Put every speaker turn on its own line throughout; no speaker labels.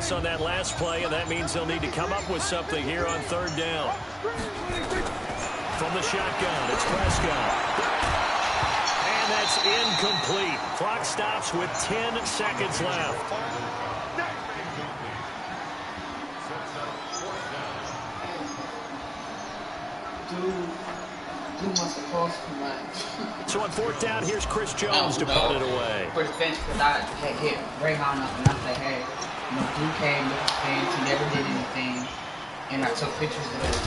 pass on that last play, and that means they'll need to come up with something here on third down. From the shotgun, it's Prescott. And that's incomplete. Clock stops with 10 seconds left. So on fourth down, here's Chris Jones to punt it away.
For the bench, because I had hit Rayhan up and I said, hey, Drew came with his fans, he never did anything. And I took pictures of it.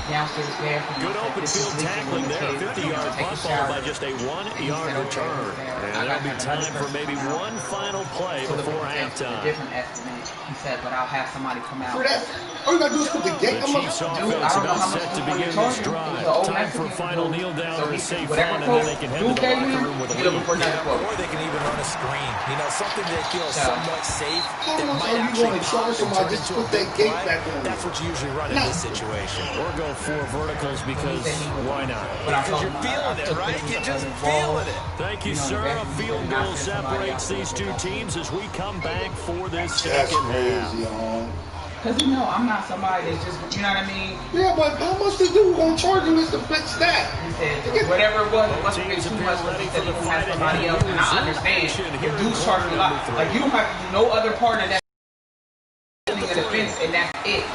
Downstairs there.
Good open field tackling there. 50-yard punt followed by just a 1-yard return. And there'll be time for maybe one final play before halftime.
Different estimate. He said, but I'll have somebody come out.
All you gotta do is put the gate.
The Chiefs offense about set to begin this drive. Time for a final kneel down or a safe run, and then they can head to the locker room with a lead.
Or they can even run a screen. You know, something that feels somewhat safe. That might actually pop and turn into a big play. That's what you usually run in this situation.
Or go 4 verticals because why not?
Because you're feeling it, right? You're just feeling it.
Thank you, sir. A field goal separates these two teams as we come back for this second half.
Because, I'm not somebody that's just, you know what I mean?
Yeah, but how much this dude gonna charge you is to fix that?
He said, whatever it was, it wasn't too much, but he said he had somebody else. And I understand. The dude's charging a lot. Like, you don't have to do no other part of that in the defense, and that's it.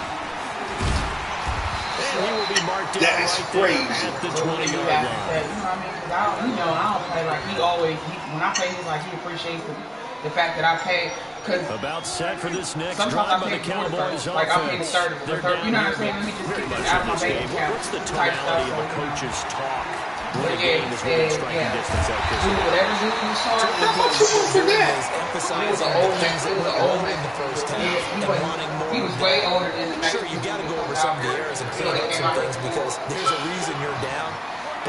That's crazy.
At the 20-yard line.
You know what I mean? Because I don't play like he always, when I play, he's like, he appreciates the fact that I pay.
About set for this next drive by the Cowboys offense.
Like I'm getting started with the third. You know what I'm saying? Let me just get this out of my bank account.
What's the tonality of a coach's talk when a game is within striking distance like this?
Do whatever you can start.
How much you want for that?
Emphasizing the things that were old in the first half and wanting more.
He was way older than the
Sure, you got to go over some of the errors and clean up some things because there's a reason you're down.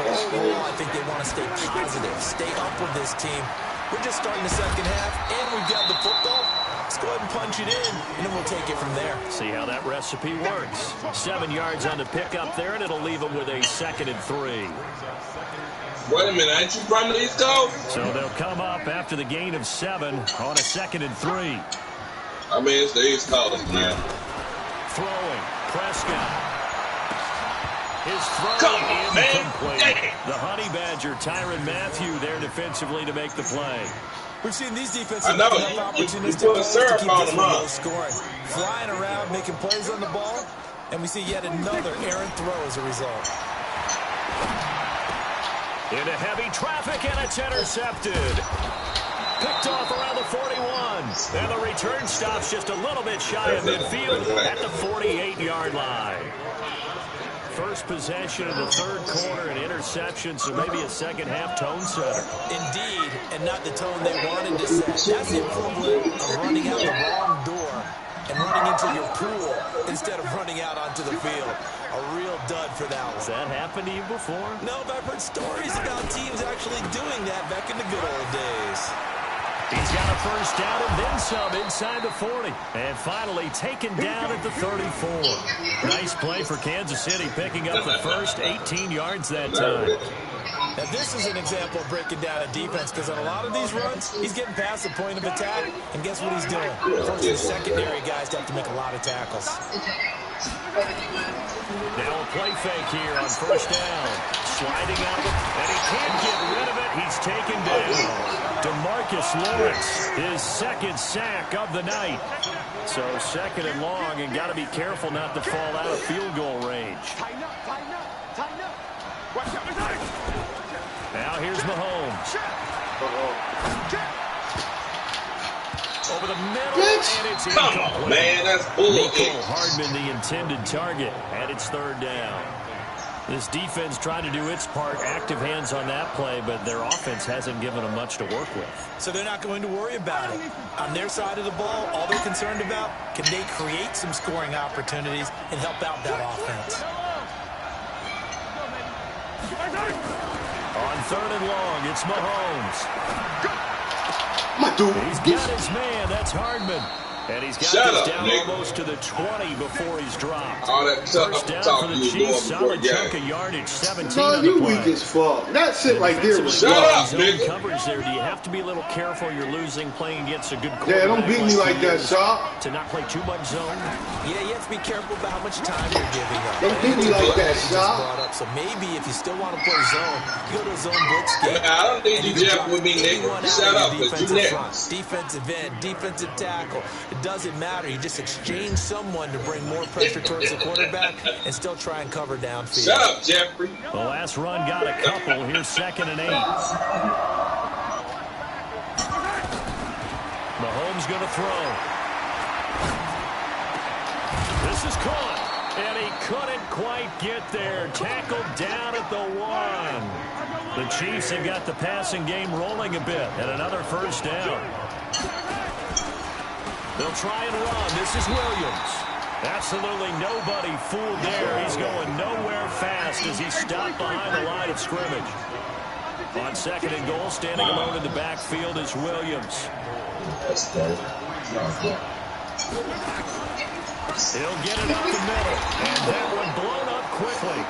But overall, I think they want to stay positive, stay up with this team. We're just starting the second half, and we've got the football. Let's go ahead and punch it in, and then we'll take it from there.
See how that recipe works. 7 yards on the pickup there, and it'll leave them with a 2nd and 3.
Wait a minute, ain't you from the East Coast?
So they'll come up after the gain of 7 on a 2nd and 3.
I mean, it's the East Coast, man.
Throwing, Prescott. His throw incomplete. The Honey Badger, Tyrann Mathieu, there defensively to make the play.
We've seen these defenses
have
opportunities
to put a syrup on them, huh?
scoring, flying around, making plays on the ball, and we see yet another errant throw as a result.
Into heavy traffic, and it's intercepted. Picked off around the 41. And the return stops just a little bit shy of midfield at the 48-yard line. First possession of the third quarter, an interception, so maybe a second-half tone setter.
Indeed, and not the tone they wanted to set. That's the equivalent of running out the wrong door and running into your pool instead of running out onto the field. A real dud for that one.
Has that happened to you before?
No, but I've heard stories about teams actually doing that back in the good old days.
He's got a first down and then some inside the 40. And finally taken down at the 34. Nice play for Kansas City, picking up the first 18 yards that time.
Now this is an example of breaking down a defense because on a lot of these runs, he's getting past the point of attack. And guess what he's doing? Forcing the secondary guys to have to make a lot of tackles.
Now a play fake here on first down. Sliding out of it, and he can't get rid of it. He's taken down. DeMarcus Lawrence, his 2nd sack of the night. So 2nd and long, and got to be careful not to fall out of field goal range. Now here's Mahomes. Over the middle, and it's incomplete.
Come on, man, that's bullshit.
Mecole Hardman, the intended target, and it's 3rd down. This defense trying to do its part, active hands on that play, but their offense hasn't given them much to work with.
So they're not going to worry about it. On their side of the ball, all they're concerned about, can they create some scoring opportunities and help out that offense?
On 3rd and long, it's Mahomes.
My dude.
He's got his man. That's Hardman. And he's got this down almost to the 20 before he's dropped.
All that
First down for the Chiefs, solid chunk of yardage, 17 on the
you
play.
weak as fuck. That's it right there was
Shut up,
zone
nigga.
coverage there. Do you have to be a little careful? You're losing, playing against a good quarterback.
Yeah, don't beat me like that, Sharp.
To not play too much zone.
Yeah, you have to be careful about how much time you're giving up.
Don't beat me like that, Sharp.
So maybe if you still want to play zone, you go to a zone blitz game.
Man, I don't think you jab with me, nigga. Shut up, because you next.
Defensive end, defensive tackle. It doesn't matter. You just exchange someone to bring more pressure towards the quarterback and still try and cover downfield.
Shut up, Jeffrey.
The last run got a couple. Here's 2nd and 8. Mahomes going to throw. This is caught. And he couldn't quite get there. Tackled down at the 1. The Chiefs have got the passing game rolling a bit. And another first down. They'll try and run. This is Williams. Absolutely nobody fooled there. He's going nowhere fast as he stopped behind the line of scrimmage. On 2nd and goal, standing alone in the backfield is Williams. He'll get it up the middle. And that one blown up quickly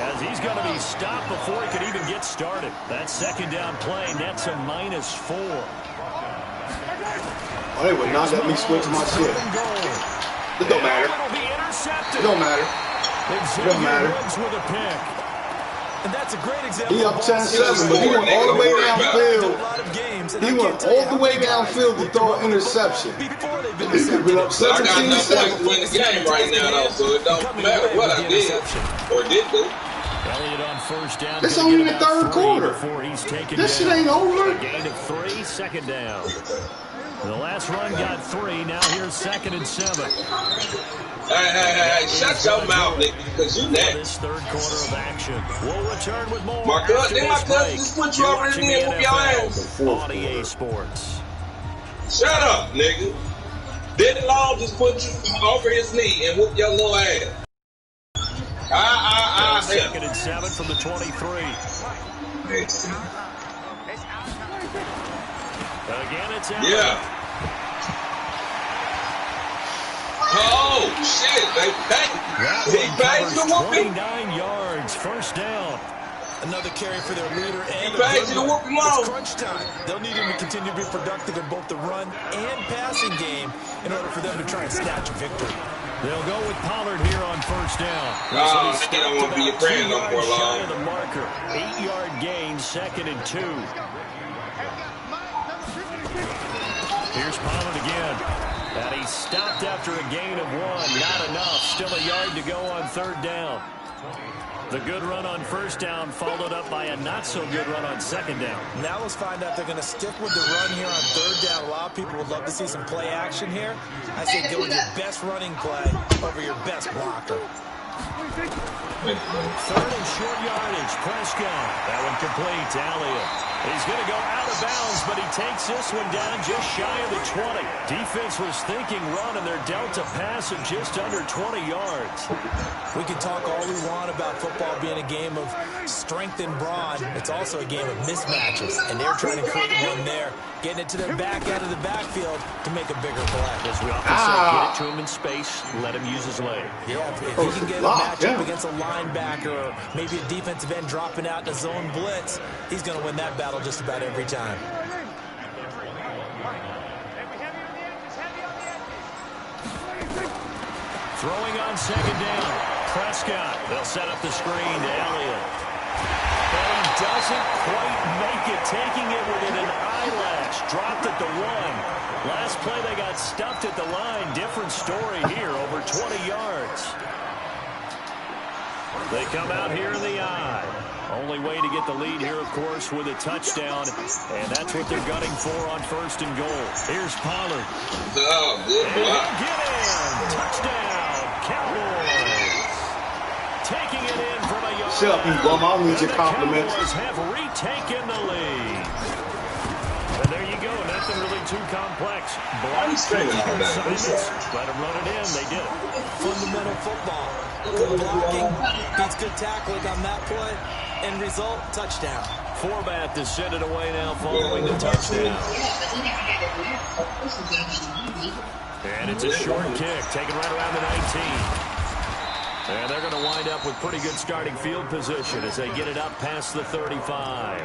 as he's going to be stopped before he could even get started. That 2nd down play nets a -4.
Oh, they would not let me switch my shit. It don't matter. It don't matter. It don't matter.
With a pick.
And that's a great example.
He up 10-7, but he went all the way downfield. He went all the way downfield to throw an interception. He could be up 17-7.
I got enough points to win the game right now, though, so it don't matter what I did or did do.
Elliott on first down.
It's only the 3rd quarter. This shit ain't over.
A gain of 3, 2nd down. The last run got 3. Now here's 2nd and 7.
Hey, shut your mouth, nigga, because you next.
This 3rd quarter of action. We'll return with more.
My cousin just put you over the knee and whoop your ass.
On EA Sports.
Shut up, nigga. Denny Long just put you over his knee and whoop your little ass.
2nd and 7 from the 23. Again, it's out.
Yeah. Oh, shit. They paid you to whoop him.
29 yards. First down.
Another carry for their leader. And
He paid you to whoop him
it's
out.
crunch time. They'll need him to continue to be productive in both the run and passing game in order for them to try and snatch a victory.
They'll go with Pollard here on first down.
Oh, they don't want to be your friend no more long.
The marker. 8-yard gain, 2nd and 2. Here's Pollard again. And he stopped after a gain of 1. Not enough. Still a yard to go on 3rd down. The good run on first down followed up by a not-so-good run on 2nd down.
Now let's find out they're going to stick with the run here on 3rd down. A lot of people would love to see some play action here. I say go with your best running play over your best blocker.
3rd and short yardage. Prescott. That one complete to Elliott. He's going to go out of bounds, but he takes this one down just shy of the 20. Defense was thinking run, and they're dealt a pass of just under 20 yards.
We can talk all we want about football being a game of strength and brawn. It's also a game of mismatches, and they're trying to create one there, getting it to their back end of the backfield to make a bigger play.
As we often say, get it to him in space, let him use his leg.
Yeah, if he can get a matchup against a linebacker or maybe a defensive end dropping out in a zone blitz, he's going to win that battle just about every time.
Throwing on 2nd down. Prescott. They'll set up the screen to Elliott. And he doesn't quite make it, taking it within an eyelash. Dropped at the 1. Last play they got stuffed at the line. Different story here, over 20 yards. They come out here in the eye. Only way to get the lead here, of course, with a touchdown. And that's what they're gunning for on 1st and goal. Here's Pollard.
Oh, good block.
Get in. Touchdown, Cowboys. Taking it in from a yard.
Shut up, you bum. I don't need your compliments.
The Cowboys have retaken the lead. And there you go. Nothing really too complex. Block assignments. Let them run it in. They did it.
Fundamental football. Good blocking beats good tackling on that play. End result, touchdown.
Forbath to send it away now following the touchdown. And it's a short kick, taken right around the 19. And they're going to wind up with pretty good starting field position as they get it up past the 35.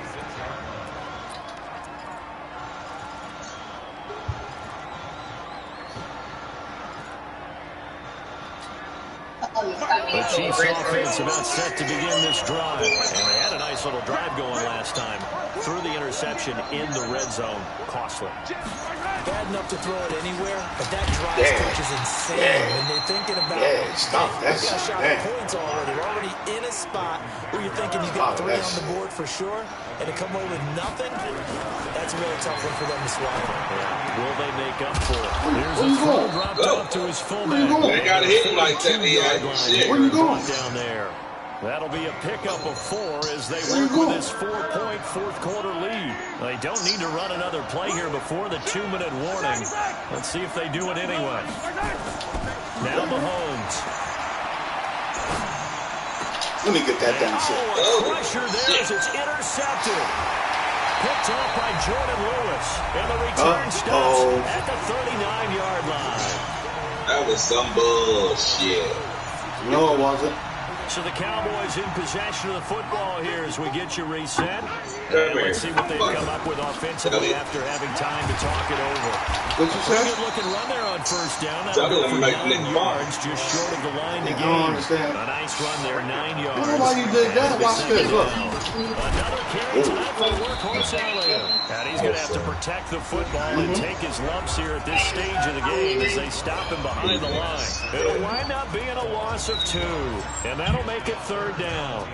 The Chiefs offense about set to begin this drive. And they had a nice little drive going last time. Threw the interception in the red zone. Costly.
Bad enough to throw it anywhere, but that drive stretch is insane. And they're thinking about
stop that
shot
shit.
Points already. They're already in a spot where you're thinking you got 3 on the board for sure, and to come away with nothing, that's a really tough one for them to swallow.
Yeah. Will they make up for it? Here's a throw dropped off to his fullback.
They got to hit him like that. Shit.
Where you going?
Down there. That'll be a pickup of 4 as they work with this 4-point fourth-quarter lead. They don't need to run another play here before the 2-minute warning. Let's see if they do it anyway. Now Mahomes.
Let me get that damn shit.
Pressure there as it's intercepted. Picked off by Jordan Lewis. And the return stops at the 39-yard line.
That was some bullshit.
No, it wasn't.
So the Cowboys in possession of the football here as we get you reset. And let's see what they've come up with offensively after having time to talk it over.
What you say?
Good looking run there on first down. That'll go for 9 yards, just short of the line to
I don't
gain.
understand.
A nice run there, 9 yards.
I don't know why you did that. Watch this, look.
Another carry tonight for Workhorse Elliott. And he's going to have to protect the football and take his lumps here at this stage of the game as they stop him behind the line. It'll wind up being a loss of 2. And that'll make it 3rd down.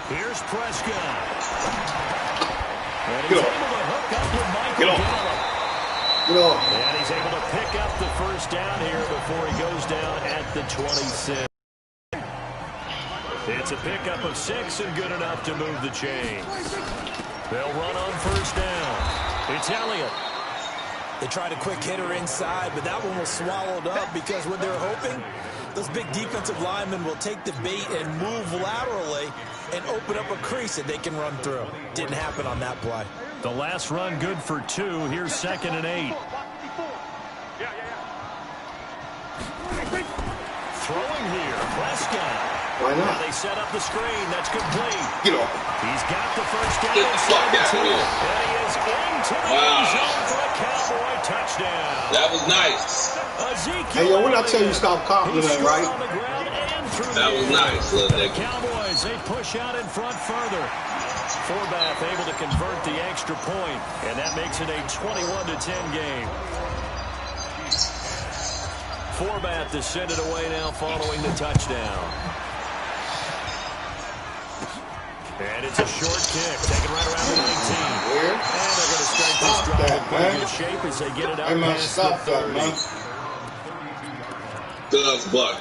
Here's Prescott. And he's able to hook up with Michael Gallup. And he's able to pick up the first down here before he goes down at the 26. It's a pickup of 6 and good enough to move the chains. They'll run on first down. It's Elliott.
They tried a quick hitter inside, but that one was swallowed up because what they're hoping, those big defensive linemen will take the bait and move laterally and open up a crease that they can run through. Didn't happen on that play.
The last run good for 2. Here's 2nd and 8. Throwing here, Prescott.
Why not?
They set up the screen. That's complete.
Get off.
He's got the first down.
Get the fuck out of here.
And he is into the end zone for a Cowboy touchdown.
That was nice.
Hey, yo, when I tell you stop complimenting, right?
That was nice, little nigga.
Cowboys, they push out in front further. Forbath able to convert the extra point, and that makes it a 21-10 game. Forbath to send it away now following the touchdown. And it's a short kick, taken right around the 19.
Where?
And they're going to start this drive in pretty good shape as they get it up past the 30.
Does but.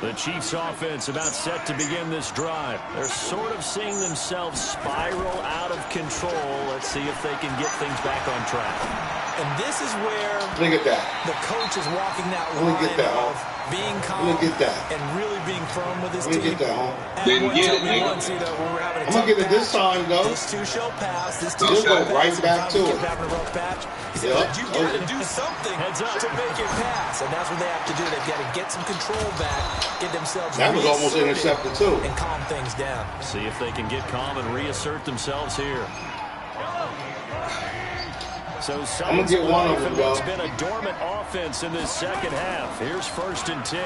The Chiefs offense about set to begin this drive. They're sort of seeing themselves spiral out of control. Let's see if they can get things back on track.
And this is where
Look at that.
the coach is walking that
Look
line
at that,
of being calm
Look at that.
and really being firm with his
Look
team.
at that, huh?
Didn't
Everyone
get
told
it,
me
nigga.
once, you know, when we were having a
I'm going to get it this time, though.
This too shall pass. This too
Just
shall
go
pass.
right back to
Kept
it.
having a rough patch. He said,
Yep.
but you got to do something
Heads up.
to make it pass. And that's what they have to do. They've got to get some control back, get themselves
That was almost
reasserted,
intercepted, too.
and calm things down.
See if they can get calm and reassert themselves here. So
I'm gonna get one of them,
what's
dog.
been a dormant offense in this second half. Here's 1st and 10.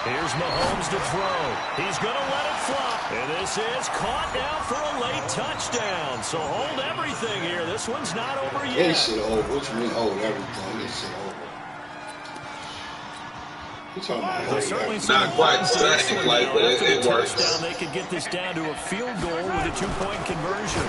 Here's Mahomes to throw. He's going to let it fly. And this is caught now for a late touchdown. So hold everything here. This one's not over yet.
This shit over. What you mean hold everything? This shit over. You talking about hold
Certainly
everything?
Not quite static like, but it works.
Touchdown, they could get this down to a field goal with a 2-point conversion.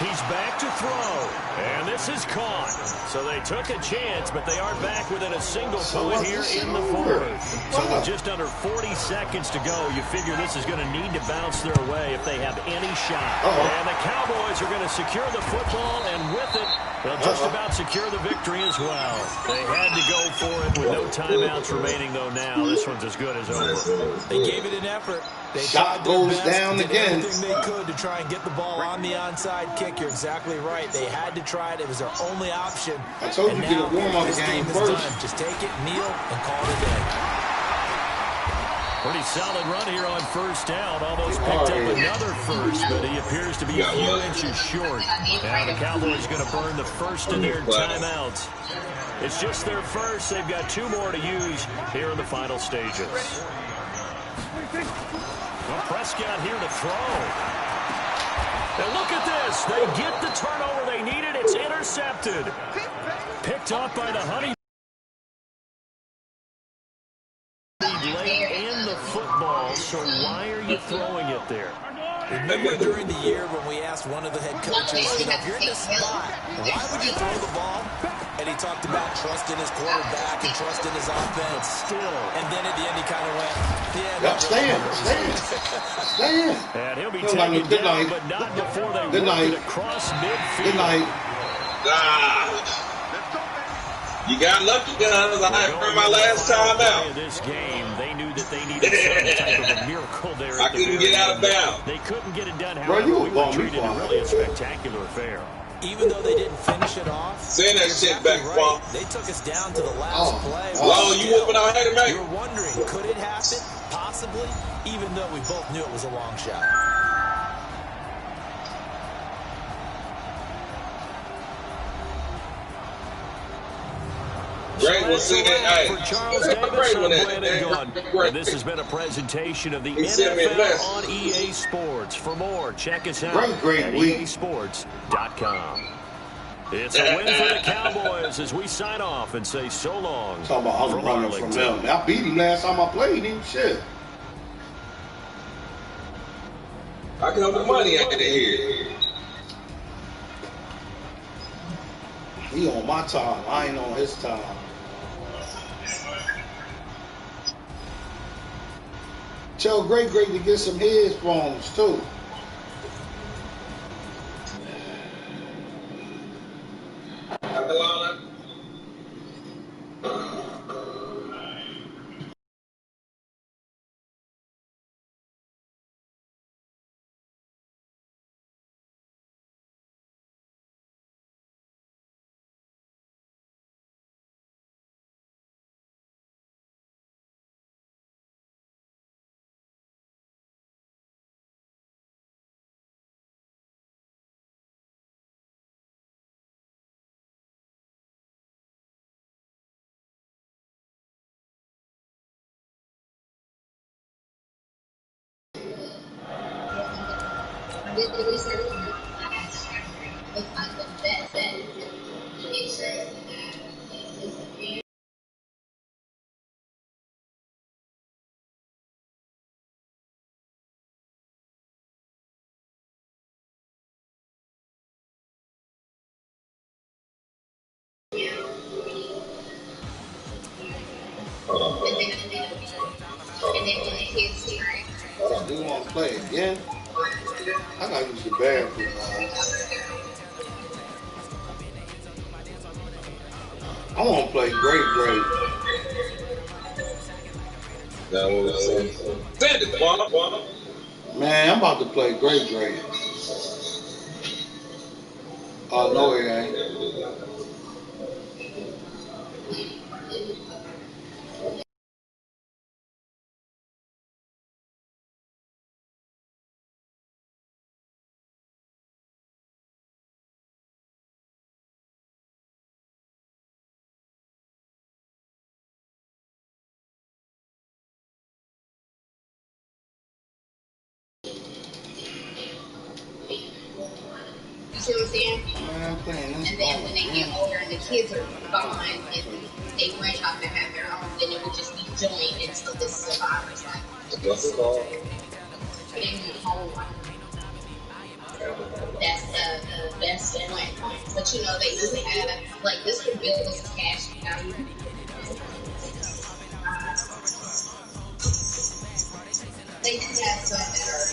He's back to throw, and this is caught. So they took a chance, but they are back within a single point here in the fourth. So with just under 40 seconds to go, you figure this is going to need to bounce their way if they have any shot. And the Cowboys are going to secure the football, and with it, they'll just about secure the victory as well. They had to go for it with no timeouts remaining, though now. This one's as good as over.
They gave it an effort. They
shot goes down again.
Everything they could to try and get the ball on the onside kick. You're exactly right. They had to try it. It was their only option.
I told you to get a warm-up game first.
Just take it, kneel, and call it a day.
Pretty solid run here on first down. Almost picked up another first, but he appears to be a few inches short. Now the Cowboys going to burn the first of their timeouts. It's just their first. They've got 2 more to use here in the final stages. Well, Prescott here to throw. And look at this. They get the turnover they needed. It's intercepted. Picked off by the Honey. Late in the football, so why are you throwing it there?
Remember during the year when we asked one of the head coaches, you know, if you're in this spot, why would you throw the ball? And he talked about trusting his quarterback and trusting his offense.
Still.
And then at the end he kind of went,
Stand.
And he'll be taken down, but not before they work it across midfield.
Good night.
You got lucky, guys. I heard my last time out.
This game, they knew that they needed some type of a miracle there.
I couldn't get out of bounds.
They couldn't get it done. However, we were treated in really a spectacular affair.
Even though they didn't finish it off,
send that shit back, Paul.
They took us down to the last play.
You whooping our head, mate?
You're wondering, could it happen? Possibly, even though we both knew it was a long shot.
Great, we'll see that.
For Charles Davis, I'm Brandon Gaudin. And this has been a presentation of the NFL on EA Sports. For more, check us out at EASports.com. It's a win for the Cowboys as we sign off and say so long.
Talking about I'm running from him. I beat him last time I played him. Shit.
I come with money out of here.
He on my time. I ain't on his time. Tell Great to get some headphones too. Do you want to play again? I gotta use the bathroom. I want to play great.
That was send it, Bob.
Man, I'm about to play great. Oh no, it ain't.
See what I'm saying? And then when they get older and the kids are gone and they branch off and have their own, then it would just be joined until this survivors like.
What's it called?
They need a whole one. That's the best one. But you know, they do have, like, this could build as cash value. They do have some that are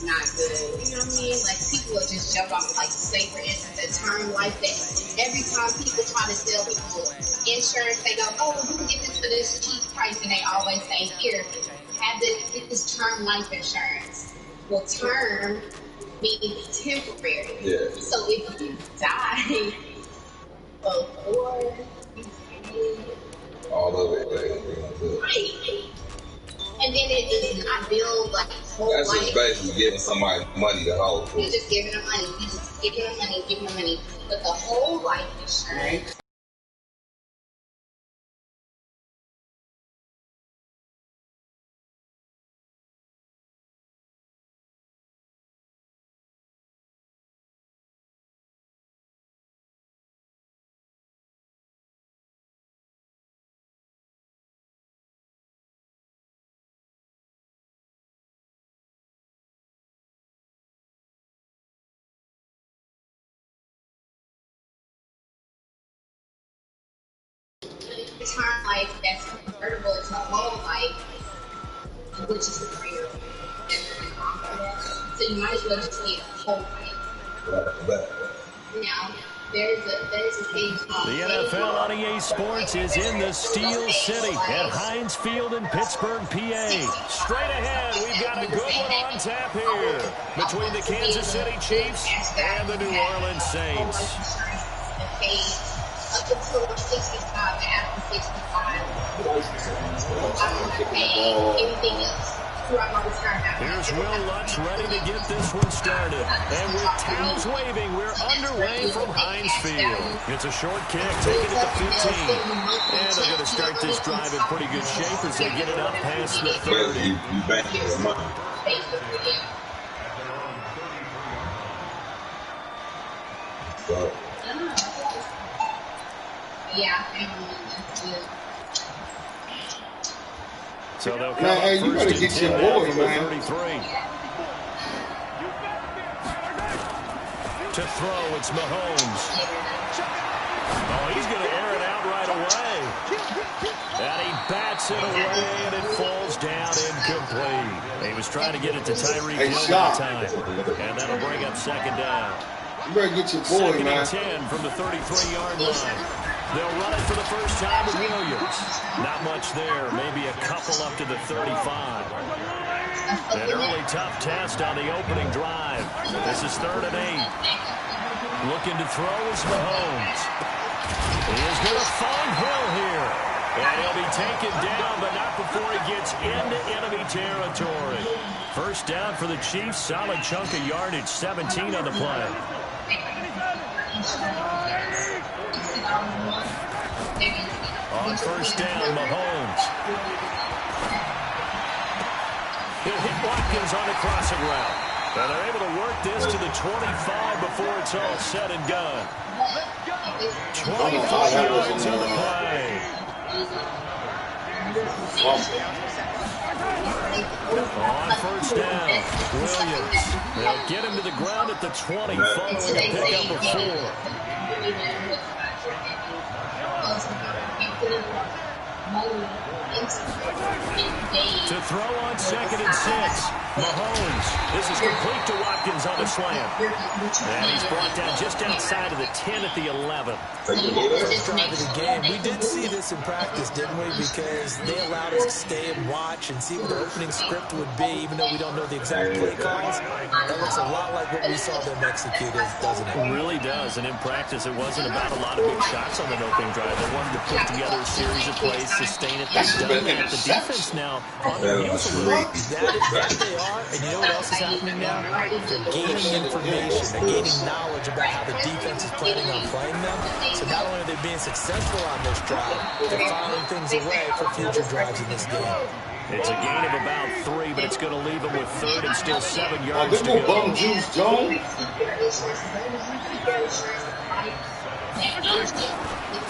not good. You know what I mean? Like, people will just jump off, like, say, for instance, a term like that. Every time people try to sell people insurance, they go, oh, you can get this for this cheap price. And they always say, here, get this term life insurance. Well, term means temporary.
Yeah.
So if you die before you pay
all of it,
right. And then it does not build like whole
that's
life.
just basically giving somebody money to hold for.
You're just giving them money. You just giving them money, giving them money. But the whole life insurance. Term life that's convertible to whole life, which is rare. So you might as well just get whole life. Now, there's a page called
the NFL on EA Sports is in the Steel City at Heinz Field in Pittsburgh, PA. Straight ahead, we've got a good one on tap here between the Kansas City Chiefs and the New Orleans Saints.
Up until 65, after 65, I don't want to pay anything else throughout my retirement.
Here's Will Lutz ready to get this one started. And with towels waving, we're underway from Heinz Field. It's a short kick, taken at the 15. And they're going to start this drive in pretty good shape as they get it up past the 30.
You bank your money. So.
Yeah,
so they'll come
man, you better get your boy, man.
33. To throw, it's Mahomes. Oh, he's going to air it out right away. And he bats it away, and it falls down incomplete. He was trying to get it to Tyreek Hill that time. And that'll bring up second down.
You better get your boy,
second
man.
Second and 10 from the 33-yard line. They'll run it for the first time with Williams. Not much there, maybe a couple up to the 35. An early tough test on the opening drive. This is 3rd and 8. Looking to throw is Mahomes. He is going to find Hill here. And he'll be taken down, but not before he gets into enemy territory. First down for the Chiefs. Solid chunk of yardage, 17 on the play. On first down, Mahomes. He'll hit Watkins on the crossing route. And they're able to work this to the 25 before it's all said and done. 25 yards on the play. On first down, Williams. They'll get him to the ground at the 20 following a pickup of 4. To throw on 2nd and 6. Mahomes. This is complete to Watkins on the slant. And he's brought down just outside of the 10 at the 11.
First drive of the game. We did see this in practice, didn't we? Because they allowed us to stay and watch and see what the opening script would be, even though we don't know the exact play calls. That looks a lot like what we saw them execute, doesn't it?
It really does. And in practice, it wasn't about a lot of big shots on that opening drive. They wanted to put together a series of plays, sustain it. They've done that. The defense now on the heels of
that they are. And you know what else is happening now? They're gaining information. They're gaining knowledge about how the defense is planning on playing them. So not only are they being successful on this drive, they're filing things away for future drives in this game.
It's a gain of about 3, but it's going to leave them with 3rd and still 7 yards to go.
Bum Juice Jones.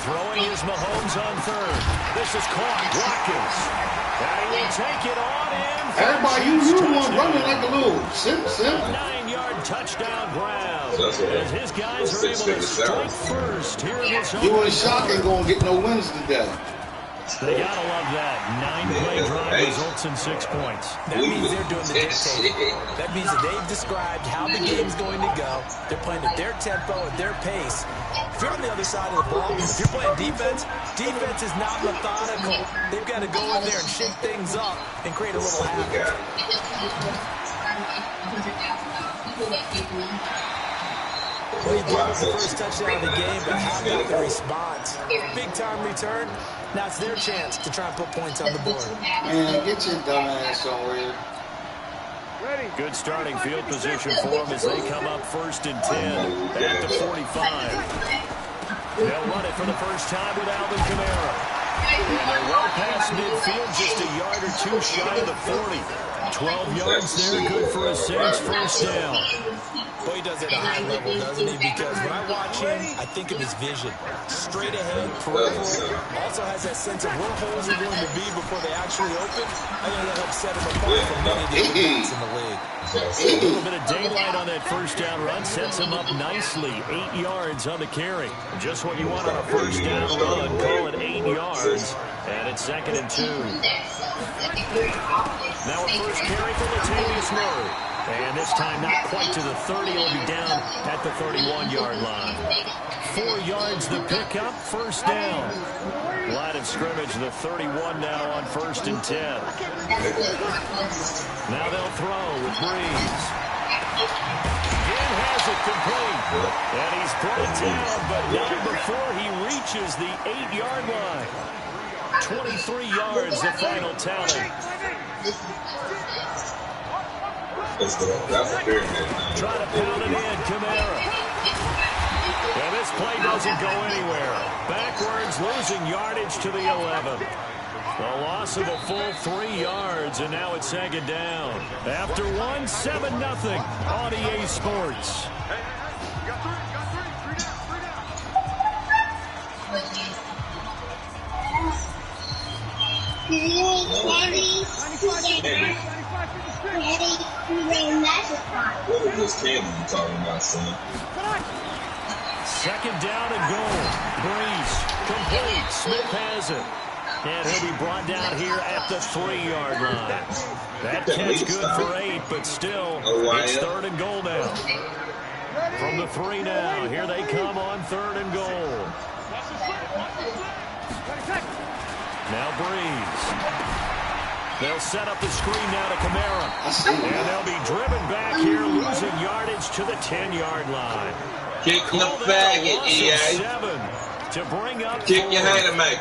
Throwing is Mahomes on 3rd. This is caught. Watkins. And he will take it on in.
Everybody, you the one running like a little simp.
9-yard touchdown grab. As his guys are able to strike first here in this.
You ain't shocking going to get no wins today.
They got to love that. 9-play drive results in 6 points.
That means they're doing the dictating. That means that they've described how the game's going to go. They're playing at their tempo, at their pace. If you're on the other side of the ball, if you're playing defense, defense is not methodical. They've got to go in there and shake things up and create a little havoc. Well, he throws the first touchdown of the game, but how about the response? Big-time return. Now it's their chance to try and put points on the board.
Man, get your dumb ass somewhere.
Good starting field position for them as they come up 1st and 10 at the 45. They'll run it for the first time with Alvin Kamara. And they're well past midfield, just a yard or two shy of the 40. 12 yards there, good for a Saints first down.
Boy, he does it at a high level, doesn't he? Because when I watch him, I think of his vision. Straight ahead, peripheral. Also has that sense of where holes are going to be before they actually open. I think that helps set him apart from many of the other backs in the league.
A little bit of daylight on that first down run sets him up nicely. 8 yards on the carry. Just what you want on a first down run. Call it 8 yards. And it's 2nd and 2. Now a first carry for Latavius Murray. And this time not quite to the 30. It'll be down at the 31-yard line. 4 yards the pickup. First down. Line of scrimmage, the 31 now on 1st and 10. Now they'll throw with Breeze. Again has it complete. And he's put it down, but not before he reaches the 8-yard line. 23 yards the final tally. Trying to pound it in, Kamara. And this play doesn't go anywhere. Backwards, losing yardage to the 11. A loss of a full 3 yards, and now it's 2nd down. After 1, 7-0 on EA Sports.
What is this candy you talking about, son?
2nd down and goal. Breeze complete. Smith has it. And he'll be brought down here at the 3-yard line. That catch good for 8, but still, it's 3rd and goal now. From the 3 now, here they come on 3rd and goal. Now Breeze. They'll set up the screen now to Kamara. And they'll be driven back here, losing yardage to the 10-yard line.
Kick the faggot, EA.
7 to bring up.
Kick your hand, mate.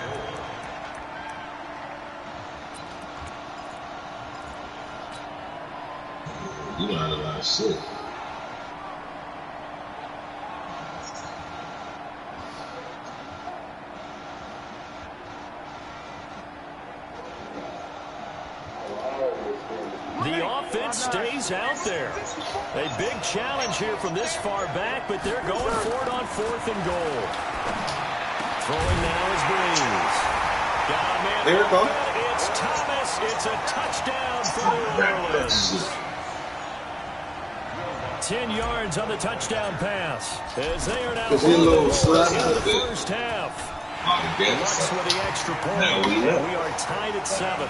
You learned a lot of shit.
The offense stays out there. A big challenge here from this far back, but they're going for it on 4th and goal. Throwing now is Breeze. Got a man.
There it goes.
It's Thomas. It's a touchdown for New Orleans. 10 yards on the touchdown pass. As they are now into the first half. Bucks with the extra point. And we are tied at 7.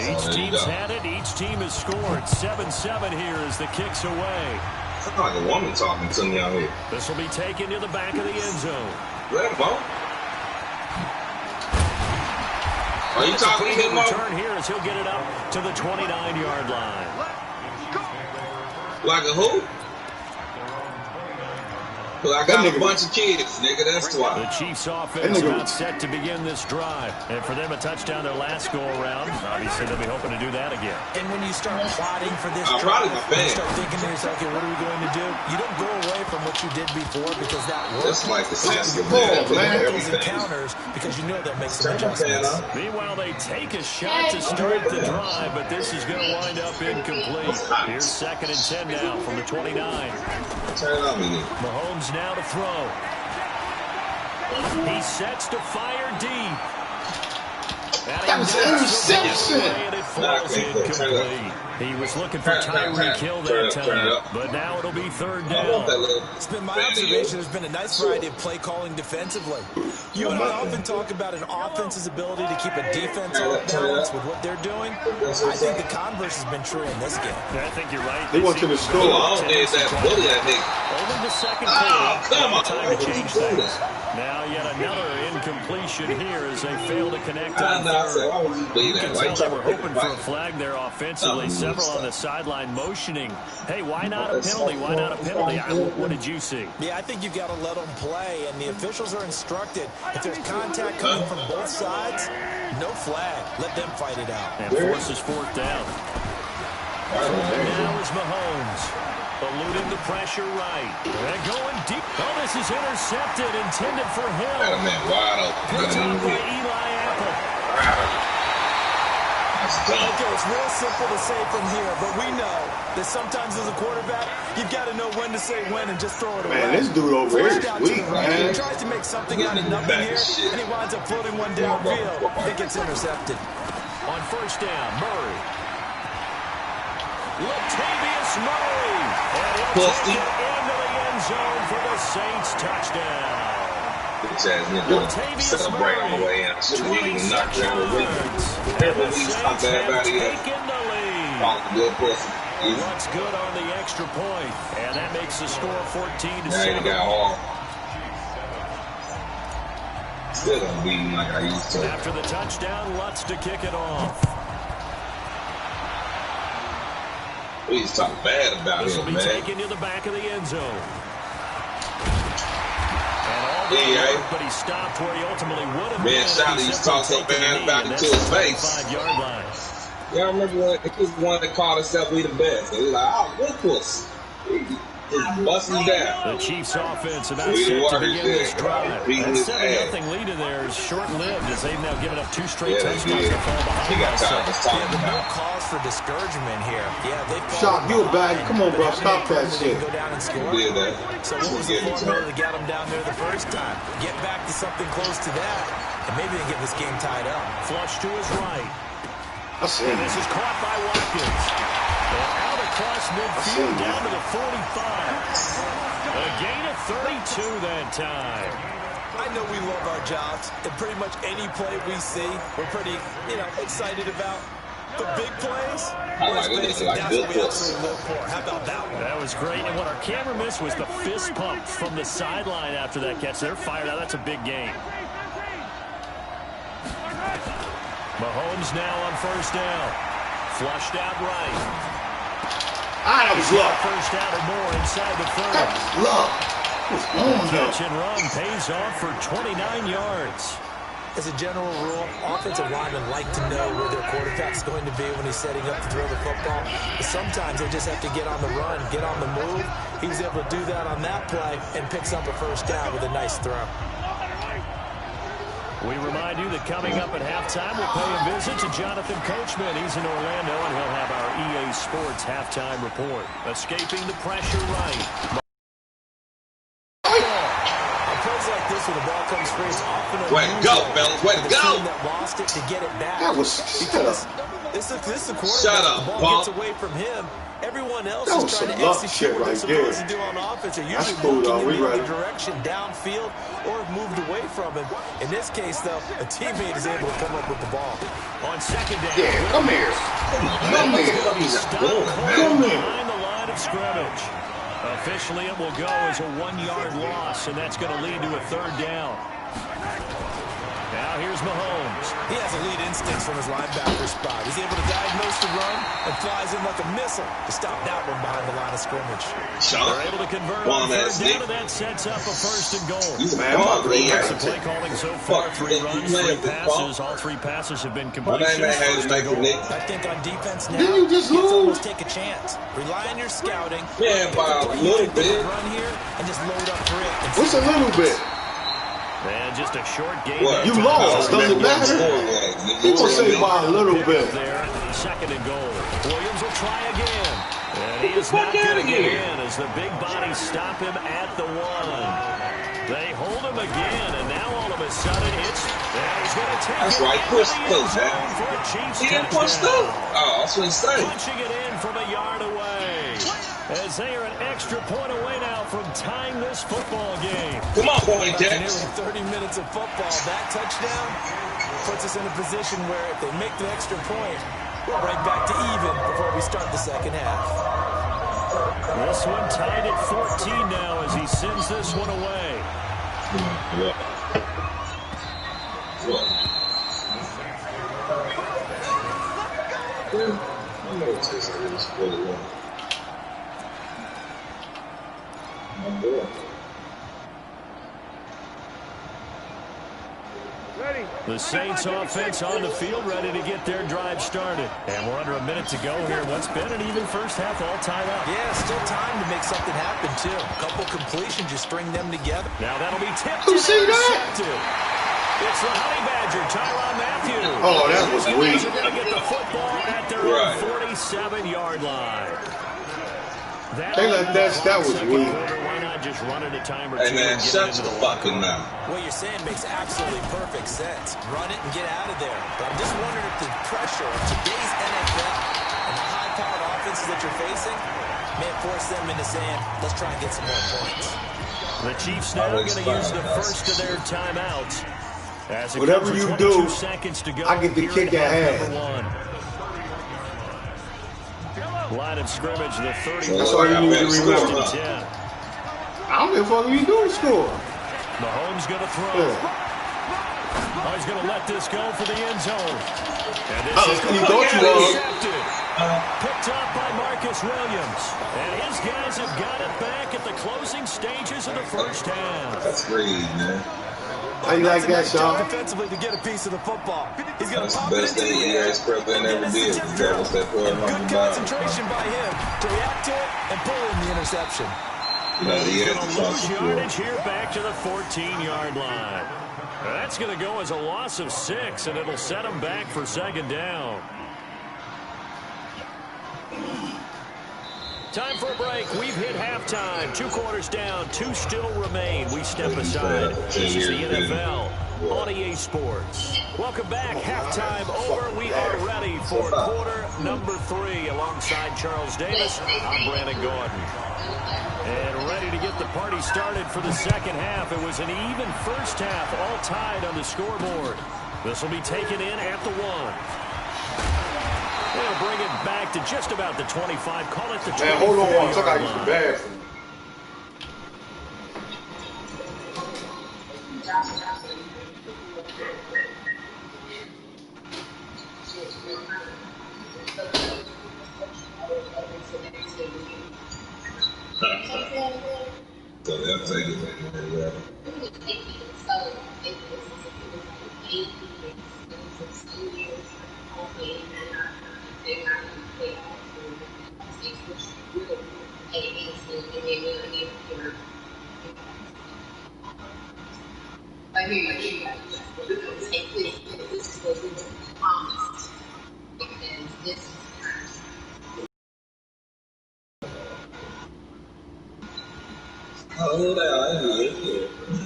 Each team's had it. Each team has scored. 7-7 here as the kick's away.
I feel like a woman talking to me out here.
This will be taken to the back of the end zone.
Let him go. Are you talking to him?
Return here as he'll get it up to the 29-yard line.
Like a who? Well, I got a bunch of kids, nigga. That's why.
The Chiefs' offense about set to begin this drive. And for them, a touchdown their last go-around. Obviously, they'll be hoping to do that again.
And when you start plotting for this drive, you start thinking to yourself, okay, what are we going to do? You don't go away from what you did before because that works.
That's like the sense of
those encounters because you know they'll make some adjustments.
Meanwhile, they take a shot to start the drive, but this is going to wind up incomplete. Here's 2nd and 10 now from the 29.
Turn it on me.
Mahomes now to throw. He sets to fire deep.
That was an interception.
And it falls incomplete. He was looking for Tyreek Hill that time, but now it'll be third down.
It's been my observation. There's been a nice variety of play calling defensively. You and I often talk about an offense's ability to keep a defense off balance with what they're doing. I think the converse has been true in this game.
I think you're right.
They went to the score.
Only
the second quarter.
Come on.
Time to change things. Now yet another incompletion here as they fail to connect on third. You can tell they were hoping for a flag there offensively. Several on the sideline motioning. Hey, why not a penalty? Why not a penalty? What did you see?
Yeah, I think you've got to let them play, and the officials are instructed. If there's contact coming from both sides, no flag. Let them fight it out.
And forces fourth down. Now is Mahomes. Eluding the pressure right. They're going deep. Oh, this is intercepted. Intended for him. Picked up by Eli Apple.
Okay, it's real simple to say from here, but we know that sometimes as a quarterback, you've got to know when to say when and just throw it away.
Man, this dude over here is weak, man.
He tries to make something out of nothing here, and he winds up floating one downfield. It gets intercepted.
On first down, Murray. Latavius Murray. And he'll take it into the end zone for the Saints touchdown. Latavius Murray, on the way in. Should have even knocked down the Ravens. And the Saints have taken the lead. Looks good on the extra point. And that makes the score 14-7.
Still gonna beat him like I used to.
After the touchdown, Lutz to kick it off.
We just talk bad about
this
him,
man.
This will
be taken to the back of the end zone. And all the work, but he stopped where he ultimately would have been.
Man, Shotty used to talk so bad about him to his face.
5-yard line.
Yeah, I remember when he was the one that called himself we the best. He was like, oh, good puss. Just busting down.
The Chiefs' offense about set to begin this drive. That 7-0 lead in there is short-lived as they've now given up 2 straight touchdowns to fall behind.
He got tired of talking
no
about.
cause for discouragement here. Yeah, they
Shot, you a bag. Come on, bro. Stop that shit.
Go down and score. So what was the formula that got them down there the first time? Get back to something close to that, and maybe they get this game tied up.
Flush to his right.
I see him.
This is caught by Watkins. And out across midfield down to the 45. A gain of 32 that time.
I know we love our jobs, and pretty much any play we see, we're pretty, excited about. The big plays,
that's what we absolutely
look for. How about that one?
That was great. And what our camera missed was the fist pump from the sideline after that catch. They're fired out. That's a big game. Mahomes now on first down. Flushed out right.
That was luck.
First down or more inside the 30.
That was luck. What's going on?
Catch and run pays off for 29 yards.
As a general rule, offensive linemen like to know where their quarterback's going to be when he's setting up to throw the football. But sometimes they just have to get on the run, get on the move. He was able to do that on that play and picks up a first down with a nice throw.
We remind you that coming up at halftime, we'll pay a visit to Jonathan Coachman. He's in Orlando, and he'll have our EA Sports halftime report. Escaping the pressure right.
Like this, when the ball comes free, it's often
way to go, fellas. Way to go.
That lost it to get it back.
That was
because this is the quarterback. The ball gets away from him. Everyone else is trying to execute what they're supposed to do on offense. They're usually looking in the other direction, downfield, or moved away from him. In this case, though, a teammate is able to come up with the ball.
On second down.
Yeah, come here. Come here.
Come here. Behind the line of scrimmage. Officially, it will go as a 1-yard loss, and that's going to lead to a third down. Now here's Mahomes.
He has elite instincts from his linebacker spot. He's able to diagnose the run and flies in like a missile to stop that one behind the line of scrimmage.
They're able to convert on third down, and that sets up a first and goal.
That's
the play calling so far. 3 runs, 3 passes. All 3 passes have been completed.
I think on defense now,
didn't you just lose?
Take a chance. Rely on your scouting.
Yeah, by a little bit.
Run here and just load up for it.
What's a little bit?
And just a short game.
You lost. Does it matter? People say by a little bit.
There, second and goal. Williams will try again. And he is not going to get in as the big bodies stop him at the 1. They hold him again, and now all of a sudden it's... he's going to take
That's
it
right, push,
for a Chiefs
he didn't
touchdown.
push through. Oh, that's what he said.
Punching it in from a yard away. As they are an extra point away now from tying this football game.
Come on, Point Dex.
Nearly 30 minutes of football. That touchdown puts us in a position where if they make the extra point, we're right back to even before we start the second half.
This one tied at 14 now as he sends this one away.
Yeah. I'm going to taste like this really well. I'm good.
The Saints offense on the field, ready to get their drive started. And we're under a minute to go here. What's been an even first half all tied up.
Yeah, still time to make something happen, too. A couple completions, just string them together.
Now that'll be tipped
Who
and
see that?
intercepted. It's the Honey Badger, Tyrann Mathieu.
Oh, that was weak.
They're going to get the football at their own 47-yard line.
That was weak.
Why not just run it a time or two?
Hey, man, shut your fucking mouth.
What you're saying makes absolutely perfect sense. Run it and get out of there. But I'm just wondering if the pressure of today's NFL and the high-powered offenses that you're facing may force them into saying, let's try and get some more points.
The Chiefs now going to use the first of their timeouts. As it
whatever you do,
seconds to go,
I get the kick at half.
Line of scrimmage, the 30.
That's all you need to remember. I don't give a fuck if you do score.
Mahomes going to throw. Oh, he's going to let this go for the end zone. And this is intercepted. Picked up by Marcus Williams. And his guys have got it back at the closing stages of the first half.
That's great, man.
How you like that, Sean?
Defensively to get a piece of the football. He's going to
That's
pop
the
it
best
into
thing
the air.
EA's president ever did. That was that
Good concentration by him to react to it and pull in the interception.
He had to
lose yardage here back to the 14-yard line. That's going to go as a loss of 6, and it'll set him back for second down. Time for a break. We've hit halftime. 2 quarters down. 2 still remain. We step aside. This is the NFL on EA Sports. Welcome back. Halftime over. We are ready for quarter number 3. Alongside Charles Davis, I'm Brandon Gordon. And ready to get the party started for the second half. It was an even first half, all tied on the scoreboard. This will be taken in at the 1. They'll bring it back to just about the 25. Call it the 20.
Man, hold on one second. I use the bathroom.
So that's like it. Oh,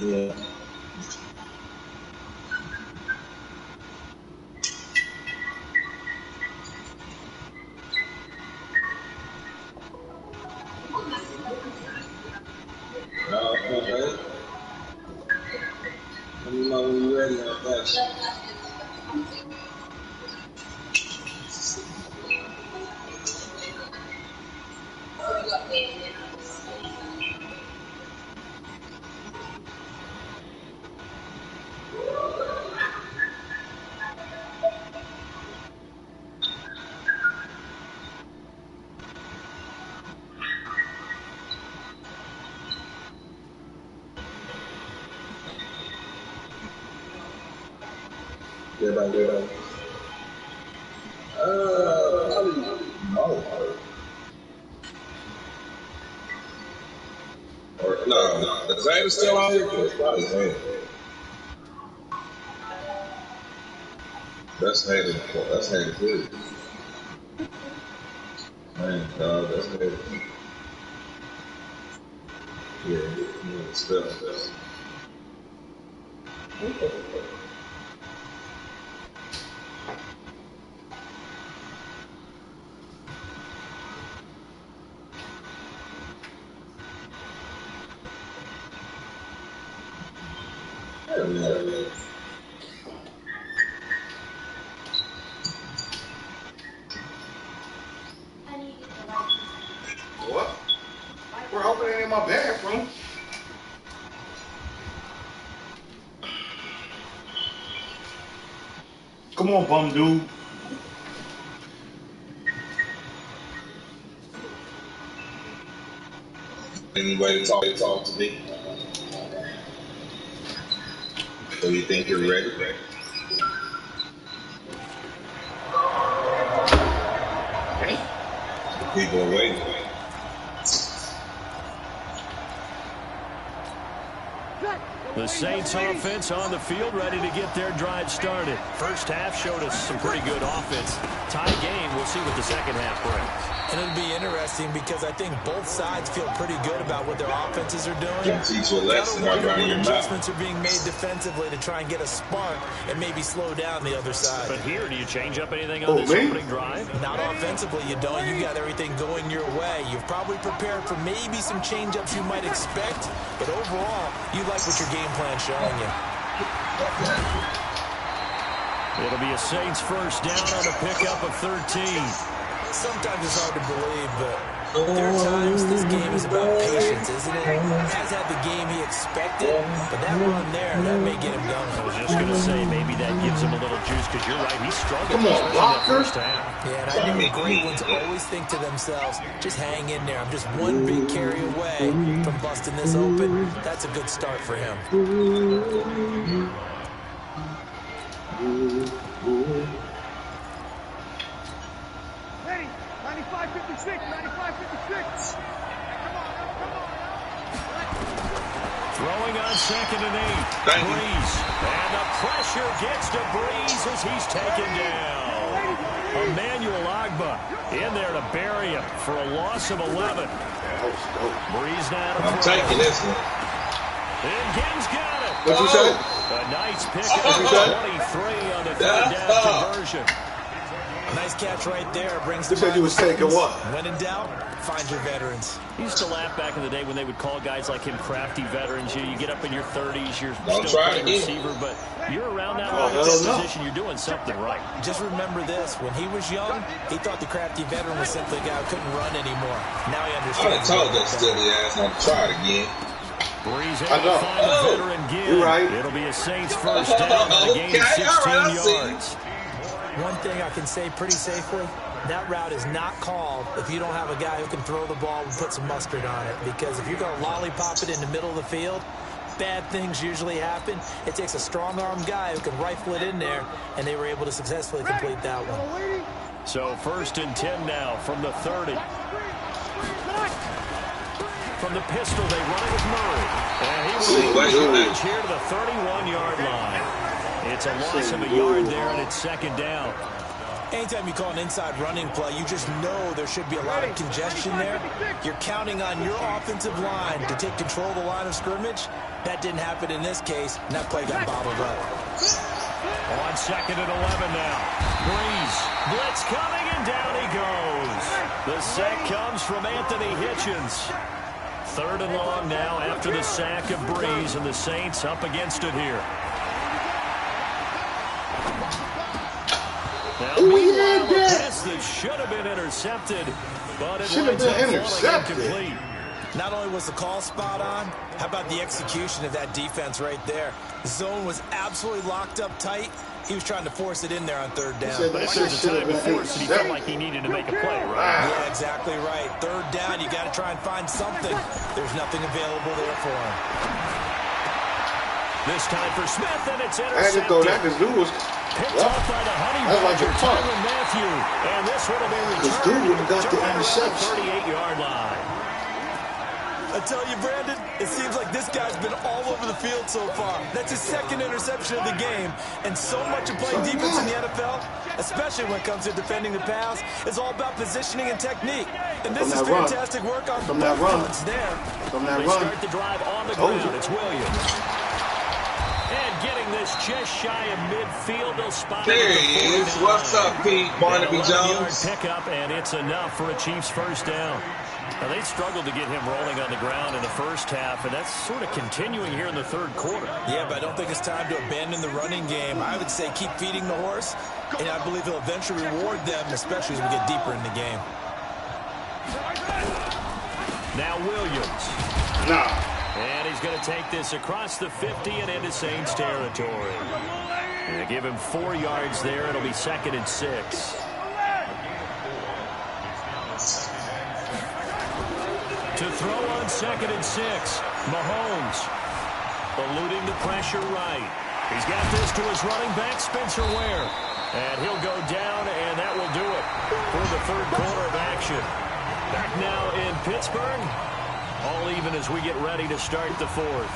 yeah. Okay. Let me know when you're ready on that. I don't know. Or, no. Is Zane still out here? It's probably Zane. That's Hayden. That's Hayden too. Man, dog, that's Hayden. Yeah, spell.
What? We're hoping it ain't in my bathroom. Come on, bum dude.
Anybody talk to me? So you think you're ready? People are waiting.
The Saints offense on the field, ready to get their drive started. First half showed us some pretty good offense. Tie game, we'll see what the second half brings.
And it'll be interesting because I think both sides feel pretty good about what their offenses are doing.
Can teach you a lesson right around your mouth.
Adjustments are being made defensively to try and get a spark and maybe slow down the other side.
But here, do you change up anything on this opening drive?
Not offensively, you don't. You got everything going your way. You've probably prepared for maybe some change-ups you might expect, but overall, you like what your game plan's showing you.
It'll be a Saints first down on the pickup of 13.
Sometimes it's hard to believe, but there are times this game is about patience, isn't it? Has had the game he expected, but that run there, that may get him going.
I was just going to say, maybe that gives him a little juice, because you're right, he struggled.
Come on, blocker.
Yeah, and I think the great ones always think to themselves, just hang in there. I'm just one big carry away from busting this open. That's a good start for him.
Ready, 95-56, 95-56.
Throwing on 2nd and 8. Breeze. And the pressure gets to Breeze as he's taken down. Emmanuel Ogbah in there to bury him for a loss of 11. Breeze now to
I'm taking this one.
And Gibbs got it.
What you say?
A nice pickup of 23 on the third down conversion.
Nice catch right there. Brings
You said you was taking what?
When in doubt, find your veterans.
He used to laugh back in the day when they would call guys like him crafty veterans. You get up in your 30s, you're
Don't
still
try
playing
again.
receiver, but you're around that
Oh,
level
hell no.
position, you're doing something right.
Just remember this. When he was young, he thought the crafty veteran was simply a guy who couldn't run anymore. Now he
I done
understands.
told that silly ass not to try it again.
Breeze
I
able to
know.
find the veteran Gibbs.
You're right.
It'll be a Saints first down on a gain of 16 yards.
One thing I can say pretty safely, that route is not called if you don't have a guy who can throw the ball and put some mustard on it. Because if you're going to lollipop it in the middle of the field, bad things usually happen. It takes a strong-arm guy who can rifle it in there, and they were able to successfully complete that one.
So 1st and 10 now from the 30. From the pistol, they run it with Murray. And he will lose here to the 31-yard line. It's a loss of a yard there, and it's 2nd down.
Anytime you call an inside running play, you just know there should be a lot of congestion there. You're counting on your offensive line to take control of the line of scrimmage. That didn't happen in this case, and that play got bottled up.
On 2nd and 11 now. Breeze. Blitz coming, and down he goes. The sack comes from Anthony Hitchens. 3rd and long now after the sack of Breeze, and the Saints up against it here. Now, meanwhile, a pass that should have been intercepted, but it winds up falling incomplete.
Not only was the call spot on, how about the execution of that defense right there? The zone was absolutely locked up tight. He was trying to force it in there on 3rd down.
But there was a time before, so he felt like he needed to make a play, right?
Yeah, exactly right. 3rd down, you got to try and find something. There's nothing available there for him.
This time for Smith, and it's intercepted.
I had to throw that because dude was
picked off by the Honey Badger, Tyrann Mathieu. And this would have been returned.
dude would have got the interception.
38-yard line.
I tell you, Brandon, it seems like this guy's been all over the field so far. That's his 2nd interception of the game. And so much of playing defense in the NFL, especially when it comes to defending the pass, is all about positioning and technique. And this is fantastic work on both fronts there.
From that
They
run.
start the drive on the ground. It's Williams. And getting this just shy of midfield. They'll spot it.
There he is. What's up, Pete Barnaby Jones?
Pickup, and it's enough for a Chiefs first down. Now, they struggled to get him rolling on the ground in the first half, and that's sort of continuing here in the third quarter.
Yeah, but I don't think it's time to abandon the running game. I would say keep feeding the horse, and I believe he'll eventually reward them, especially as we get deeper in the game.
Now Williams.
Nah.
And he's going to take this across the 50 and into Saints territory. And they give him 4 yards there. It'll be 2nd and 6. To throw on 2nd and 6, Mahomes eluding the pressure right. He's got this to his running back, Spencer Ware. And he'll go down, and that will do it for the third quarter of action. Back now in Pittsburgh, all even as we get ready to start the fourth.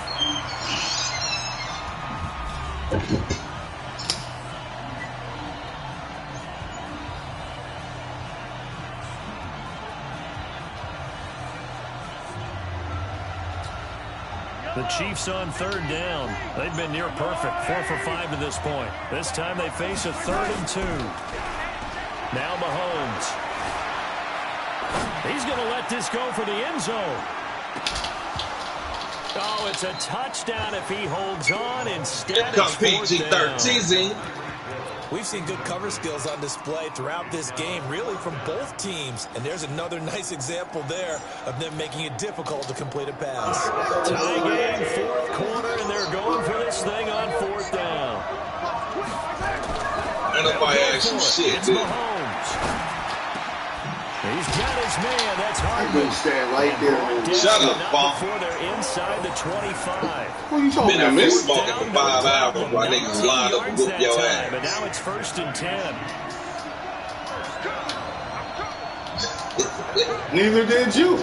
The Chiefs on third down. They've been near perfect, 4 for 5 to this point. This time they face a 3rd and 2. Now Mahomes. He's going to let this go for the end zone. Oh, it's a touchdown if he holds on. Instead,
Here comes PG-13.
We've seen good cover skills on display throughout this game, really from both teams. And there's another nice example there of them making it difficult to complete a pass.
Tie game, fourth quarter, and they're going for this thing on 4th down.
And if I ask you shit,
it's
dude.
Mahomes. He's got his man. That's
I'm
Hardman.
gonna stand right there.
Shut up, Bob.
Before they're inside the 25.
What are you talking
Been a
about?
miss smoking for 5 hours while niggas line up and whoop your ass.
But now it's 1st and 10.
Neither did you.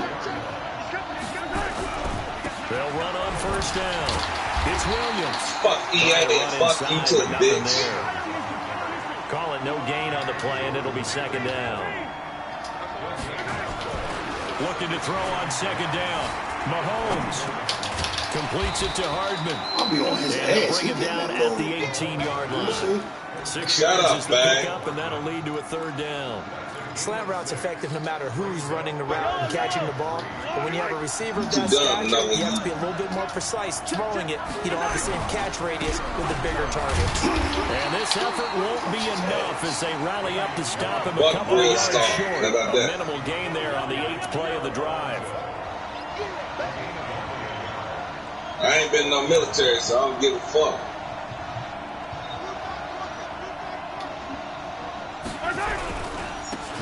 They'll run on 1st down. It's Williams.
Fuck EA, fuck you too, bitch.
Call it no gain on the play, and it'll be 2nd down. Looking to throw on 2nd down. Mahomes completes it to Hardman.
I'll be on his
And they'll
ass.
bring him down at the 18-yard line. 6
Shut
yards
up,
is the
man.
pickup, and that'll lead to a 3rd down.
Slant route's effective no matter who's running the route and catching the ball. But when you have a receiver of that
dumb,
stature,
no.
you have to be a little bit more precise throwing it. You don't have the same catch radius with the bigger targets.
And this effort won't be enough as they rally up to stop him a
What
couple of yards
restart?
short.
How about
A
that?
minimal gain there on the 8th play of the drive.
I ain't been no military, so I don't give a fuck.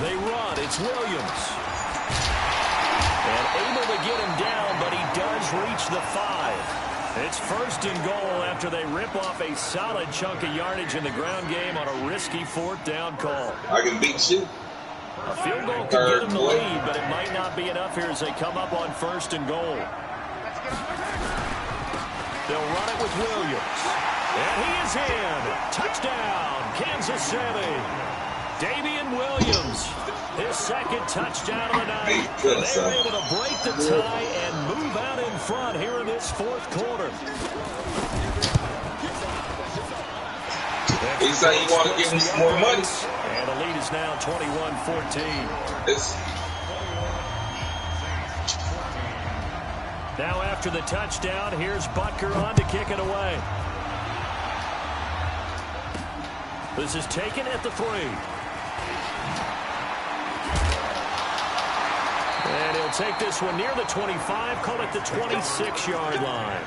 They run. It's Williams. And able to get him down, but he does reach the 5. It's 1st and goal after they rip off a solid chunk of yardage in the ground game on a risky 4th down call.
I can beat you.
A field goal could get them the lead, but it might not be enough here as they come up on 1st and goal. They'll run it with Williams. And he is in. Touchdown, Kansas City. Damian Williams, his 2nd touchdown of the night. And they were able to break the tie and move out in front here in this 4th quarter.
He said you want to give him some more money.
And the lead is now 21-14. Now after the touchdown, here's Butker on to kick it away. This is taken at the 3. And he'll take this one near the 25, call it the 26-yard line.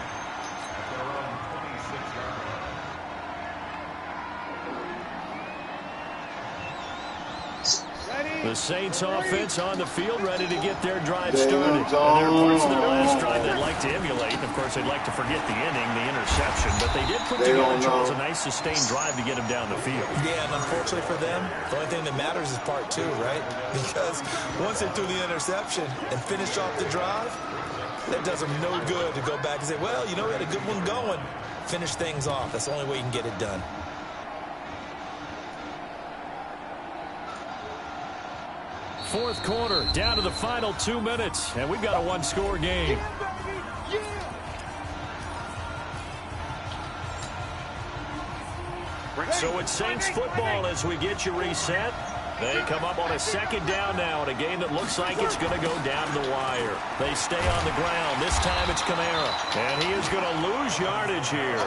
The Saints offense on the field ready to get their drive started. And there are parts of their last drive they'd like to emulate. And, of course, they'd like to forget the inning, the interception. But they did put together, Charles, a nice sustained drive to get him down the field.
Yeah, and unfortunately for them, the only thing that matters is part 2, right? Because once they threw the interception and finished off the drive, that does them no good to go back and say, well, you know, we had a good one going. Finish things off. That's the only way you can get it done.
Fourth quarter, down to the final 2 minutes, and we've got a one-score game. So it's Saints football as we get you reset. They come up on a second down now in a game that looks like it's going to go down the wire. They stay on the ground. This time it's Kamara. And he is going to lose yardage here.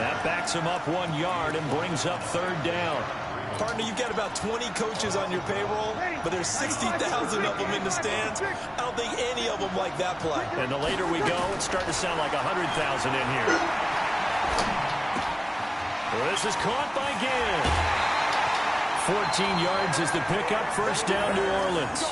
That backs him up 1 yard and brings up third down.
Partner, you've got about 20 coaches on your payroll, but there's 60,000 of them in the stands. I don't think any of them like that play.
And the later we go, it's starting to sound like 100,000 in here. This is caught by Gibb. 14 yards is the pickup. First down, New Orleans.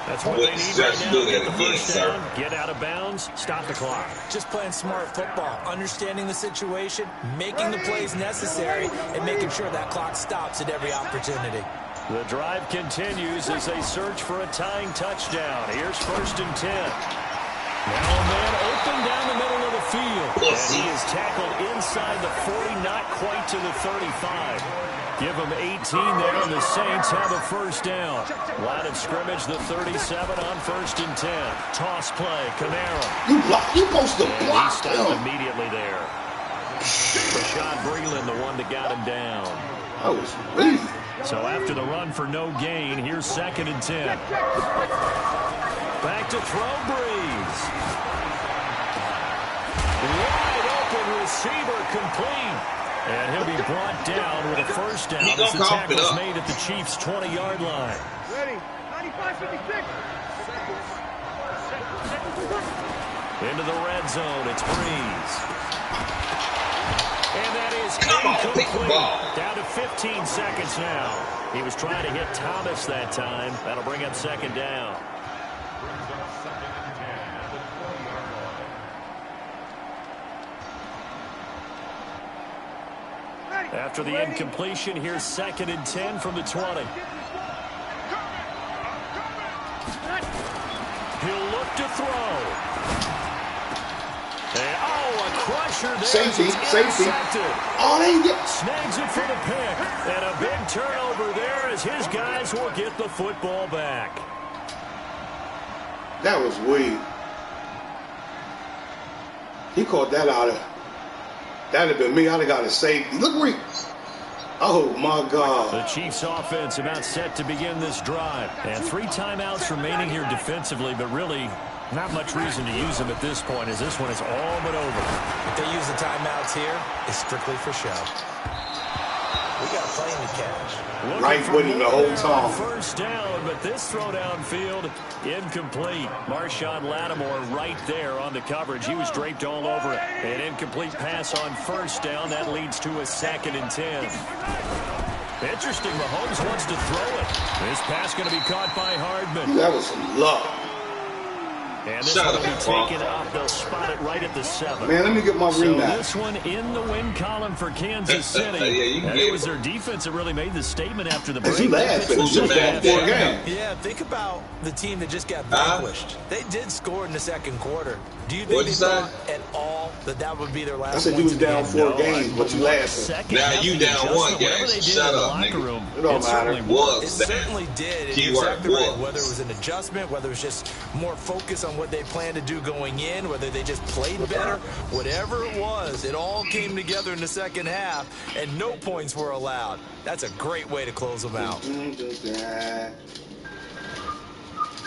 That's what they need right now. Get the first down, get out of bounds, stop the clock.
Just playing smart football, understanding the situation, making the plays necessary, and making sure that clock stops at every opportunity.
The drive continues as they search for a tying touchdown. Here's first and 10. Now a man open down the middle of the field. And he is tackled inside the 40, not quite to the 35. Give them 18 there, and the Saints have a first down. Line of scrimmage, the 37 on first and 10. Toss play, Kamara.
You supposed to block
he stopped immediately there. Rashad Breeland, the one that got him down.
That was weak.
So after the run for no gain, here's second and 10. Back to throw, Breeze. Wide open receiver, complete. And he'll be brought down with a first down as the tackle's made at the Chiefs' 20-yard line.
Ready. 95-56.
Into the red zone, it's Breeze. And that is incomplete. Down to 15 seconds now. He was trying to hit Thomas that time. That'll bring up second down. After the incompletion, here's second and 10 from the 20. He'll look to throw. And, a crusher there.
Safety. Oh, they get...
Snags it for the pick. And a big turnover there as his guys will get the football back.
That was weird. He caught that out of... That'd have been me. I'd have got a safety. Look where he... Oh, my God.
The Chiefs offense about set to begin this drive. And 3 timeouts remaining here defensively, but really not much reason to use them at this point as this one is all but over.
If they use the timeouts here, it's strictly for show. We got a plane to catch.
Right with him the whole time.
First down, but this throw downfield incomplete. Marshawn Lattimore right there on the coverage. He was draped all over it. An incomplete pass on first down. That leads to a second and 10. Interesting. Mahomes wants to throw it. This pass going to be caught by Hardman.
That was some luck.
And this one will be taken up. They'll spot it right at the 7.
Man, let me get my ring back.
So this one in the win column for Kansas City. And it was their defense that really made the statement after the break.
Yeah, think about the team that just got vanquished. They did score in the second quarter. Do you think they thought at all that would be their last?
I said you was down 4 games, but you laughing.
Now you down 1 game. Shut up, nigga.
It don't matter.
It certainly did. Exactly right. Whether it was an adjustment, whether it was just more focus on what they planned to do going in, whether they just played better, whatever it was, it all came together in the second half, and no points were allowed. That's a great way to close them out.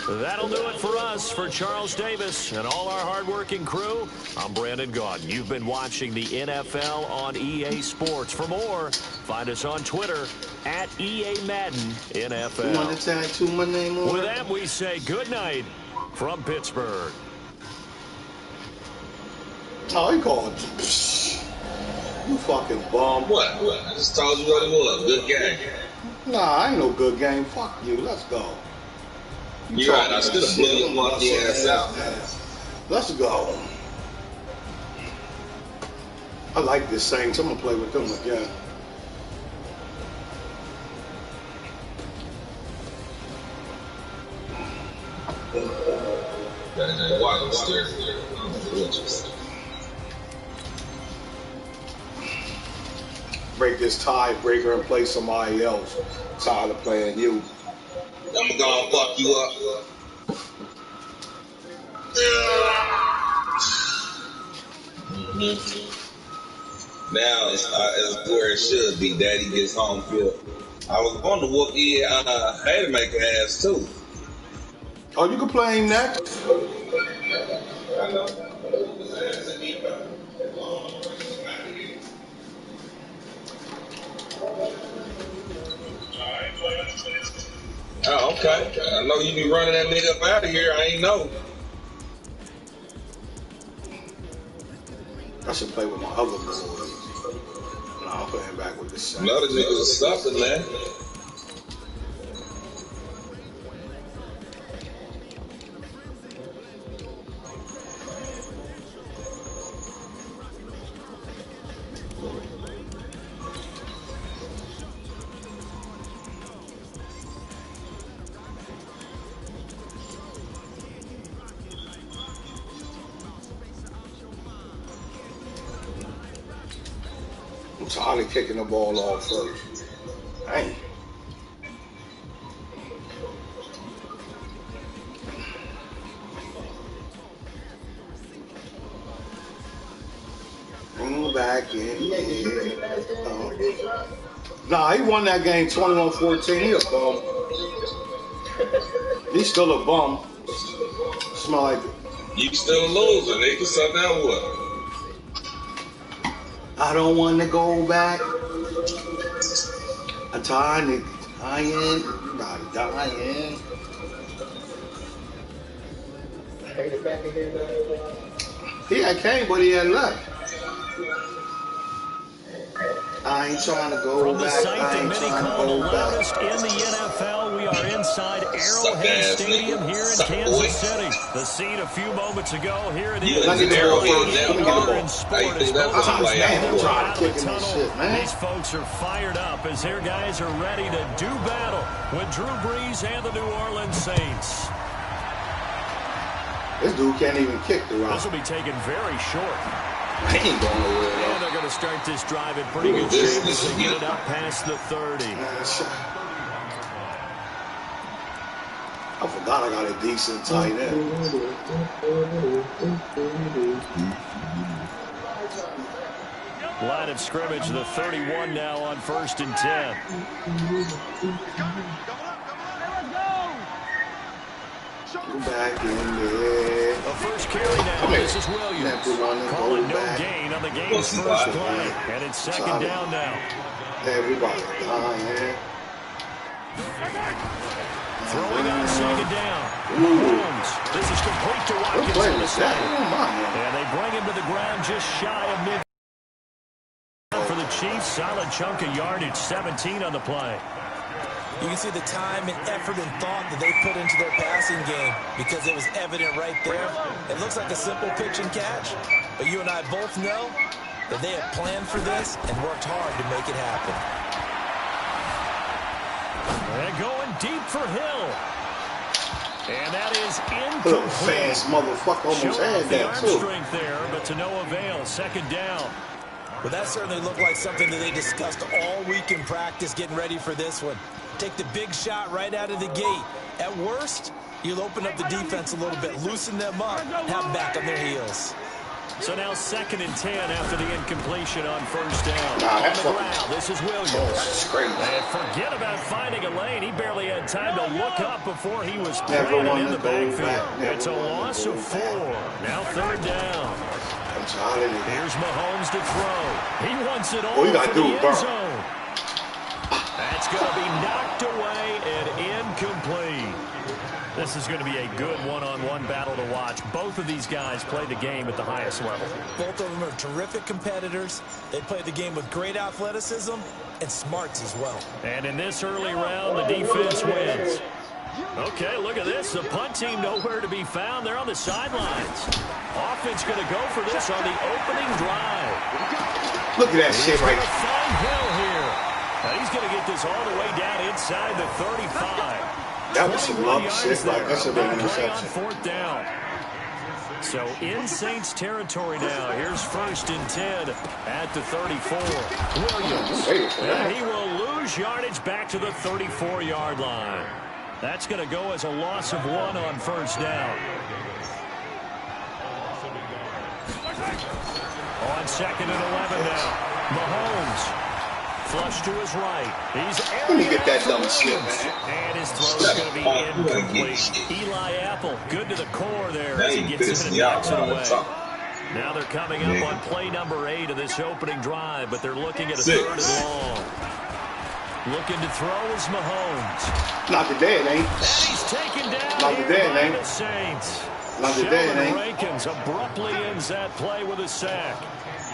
That'll do it for us. For Charles Davis and all our hardworking crew, I'm Brandon Gaudin. You've been watching the NFL on EA Sports. For more, find us on Twitter at EA Madden NFL.
You want to tattoo my name on?
With that, we say good night from Pittsburgh.
Oh, he called. You fucking bum.
What? I just told you what it was. Good game.
Nah, ain't no good game. Fuck you. Let's go.
You're right. I still blew your monkey ass out.
Let's go. I like this Saints. I'm going to play with them again. Break this tiebreaker and play somebody else. Tired of playing you.
I'm gonna fuck you up. Now it's where it should be. Daddy gets home field. I was going to whoop Haymaker ass too.
Oh, you can play him next.
I know. Oh, okay. I know you be running that nigga up out of here. I ain't know.
I should play with my other boys. No, I'm playing back with the same.
Another niggas are stuffing, man.
I'm tired of kicking the ball off first. Dang. Back in. Nah, he won that game 21-14. He a bum. He's still a bum. Smell like it.
You still a loser, nigga. So now what?
I don't want to go back. I'm tired of dying. I'm dying. He had came, but he had left. I ain't trying to go
From
back.
the site that many call the loudest in the NFL, we are inside Arrowhead Stadium here in Kansas City. The scene a few moments ago. Here it is.
Let me get the ball first. Let me get the ball.
These folks are fired up as their guys are ready to do battle with Drew Brees and the New Orleans Saints.
This dude can't even kick the rock.
This will be taken very short.
He ain't going nowhere.
And they're going to start this drive in pretty good shape as they get it up past the 30.
I forgot I got a decent tight end.
Line of scrimmage, the 31 now on 1st and 10.
Back in there.
The first carry now. This is Williams. Calling no gain on the game's first play. And it's second down now.
Everybody dying.
Throwing on second down. Mahomes. This is complete to Watkins on the side. And they bring him to the ground just shy of mid. For the Chiefs, solid chunk of yardage, 17 on the play.
You can see the time and effort and thought that they put into their passing game because it was evident right there. It looks like a simple pitch and catch, but you and I both know that they have planned for this and worked hard to make it happen.
And going deep for Hill. And that is incomplete.
Fast motherfucker almost had that too.
Strength there, but to no avail. Second down.
Well, that certainly looked like something that they discussed all week in practice getting ready for this one. Take the big shot right out of the gate. At worst, you'll open up the defense a little bit, loosen them up, have them back on their heels.
So now 2nd and 10 after the incompletion on 1st down.
Nah,
on the ground, this is Williams.
That's crazy.
And forget about finding a lane. He barely had time to look up before he was planted in the backfield. It's a loss of 4. Now 3rd down. Here's Mahomes to throw. He wants it all for the end zone. That's going to be knocked away and incomplete. This is going to be a good one-on-one battle to watch. Both of these guys play the game at the highest level.
Both of them are terrific competitors. They play the game with great athleticism and smarts as well.
And in this early round, the defense wins. Okay, look at this. The punt team nowhere to be found. They're on the sidelines. Offense going to go for this on the opening drive.
Look at that shit right
there. Find Hill here. And he's going to get this all the way down inside the 35.
That was some love shit. Like, that's a big interception.
4th down. So in Saints territory now. Here's 1st and 10 at the 34. Williams. And he will lose yardage back to the 34-yard line. That's going to go as a loss of 1 on 1st down. On 2nd and 11 now. Mahomes. Flush to his right. He's
Let me get that dumb shit, man.
And his throw is going to be incomplete. Eli Apple, good to the core there as he gets in and knocks it away. Now they're coming up on play number 8 of this opening drive, but they're looking at a 3rd and long. Looking to throw is Mahomes.
Not today, it ain't.
And he's taken down
Not
here
today,
by
man.
the Saints.
Not today,
Sheldon
man.
Rankins abruptly ends that play with a sack.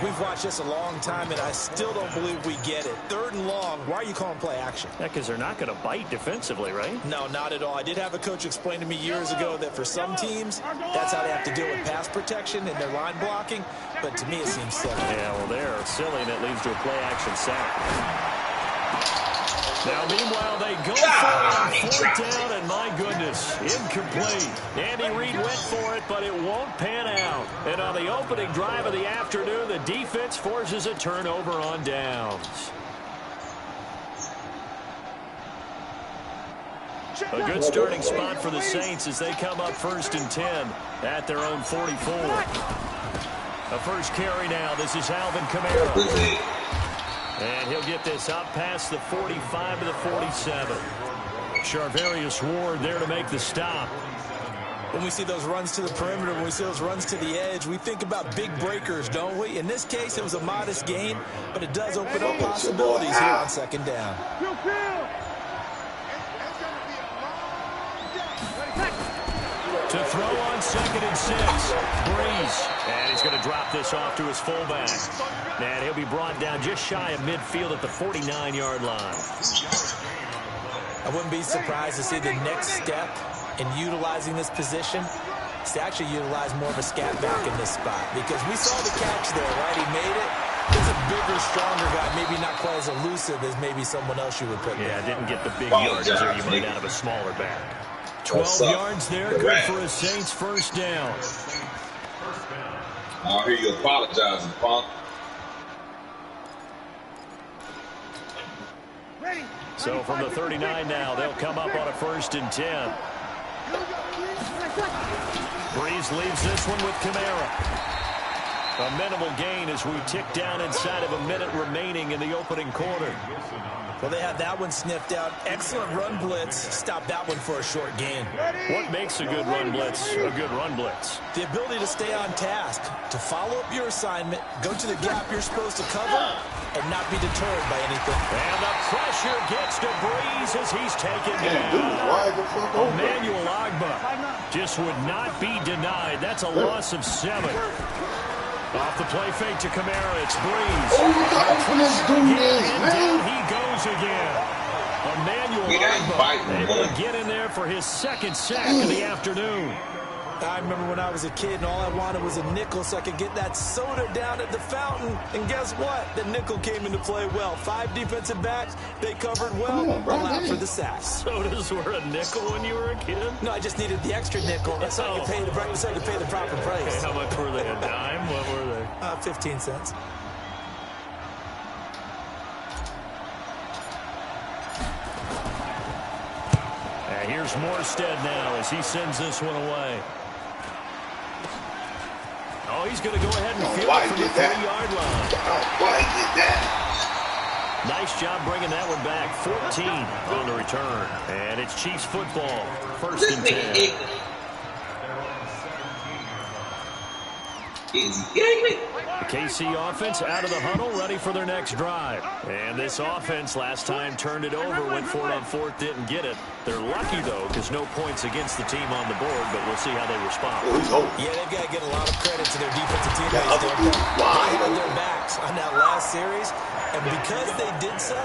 We've watched this a long time, and I still don't believe we get it. 3rd and long. Why are you calling play action?
Yeah, because they're not going to bite defensively, right?
No, not at all. I did have a coach explain to me years ago that for some teams, that's how they have to deal with pass protection and their line blocking. But to me, it seems silly.
Yeah, well, they're silly, and it leads to a play-action sack. Now, meanwhile, they go for it on 4th down, and my goodness, incomplete. Andy Reid went for it, but it won't pan out. And on the opening drive of the afternoon, the defense forces a turnover on downs. A good starting spot for the Saints as they come up 1st and 10 at their own 44. A first carry now. This is Alvin Kamara. And he'll get this up past the 45 to the 47. Charvarius Ward there to make the stop.
When we see those runs to the perimeter, when we see those runs to the edge, we think about big breakers, don't we? In this case, it was a modest gain, but it does open up possibilities here on 2nd down.
To throw on 2nd and 6. Breeze. And he's going to drop this off to his fullback. And he'll be brought down just shy of midfield at the 49-yard line.
I wouldn't be surprised to see the next step in utilizing this position is to actually utilize more of a scat back in this spot. Because we saw the catch there, right? He made it. He's a bigger, stronger guy, maybe not quite as elusive as maybe someone else you would put there.
Yeah, didn't get the big yards there you might out of a smaller back. 12 yards there, good for a Saints 1st down.
I hear you apologizing, Punk.
So from the 39 now, they'll come up on a 1st and 10. Breeze leaves this one with Kamara. A minimal gain as we tick down inside of a minute remaining in the opening quarter.
Well, they have that one sniffed out. Excellent run blitz. Stop that one for a short gain.
What makes a good run blitz a good run blitz?
The ability to stay on task, to follow up your assignment, go to the gap you're supposed to cover, and not be deterred by anything.
And the pressure gets to Breeze as he's taken down. Emmanuel Ogbah just would not be denied. That's a loss of 7. Off the play fake to Kamara, it's Breeze. And down he goes again. Emmanuel Ogbah able to get in there for his 2nd sack of the afternoon.
I remember when I was a kid and all I wanted was a nickel so I could get that soda down at the fountain. And guess what? The nickel came into play well. 5 defensive backs, they covered well, allowed for the sacks.
Sodas were a nickel when you were a kid?
No, I just needed the extra nickel. That's how you pay the proper price.
Okay, how much were they? A dime? What were they?
15 cents.
And here's Morstead now as he sends this one away. Oh, he's going to go ahead and field it from the 3-yard line.
Why did that?
Nice job bringing that one back. 14 on the return. And it's Chiefs football. 1st and 10. The KC offense out of the huddle, ready for their next drive. And this offense last time turned it over, went for it on 4th, didn't get it. They're lucky, though, because no points against the team on the board, but we'll see how they respond.
Yeah, they've got to get a lot of credit to their defensive teammates. They had their backs on that last series, and because they did so,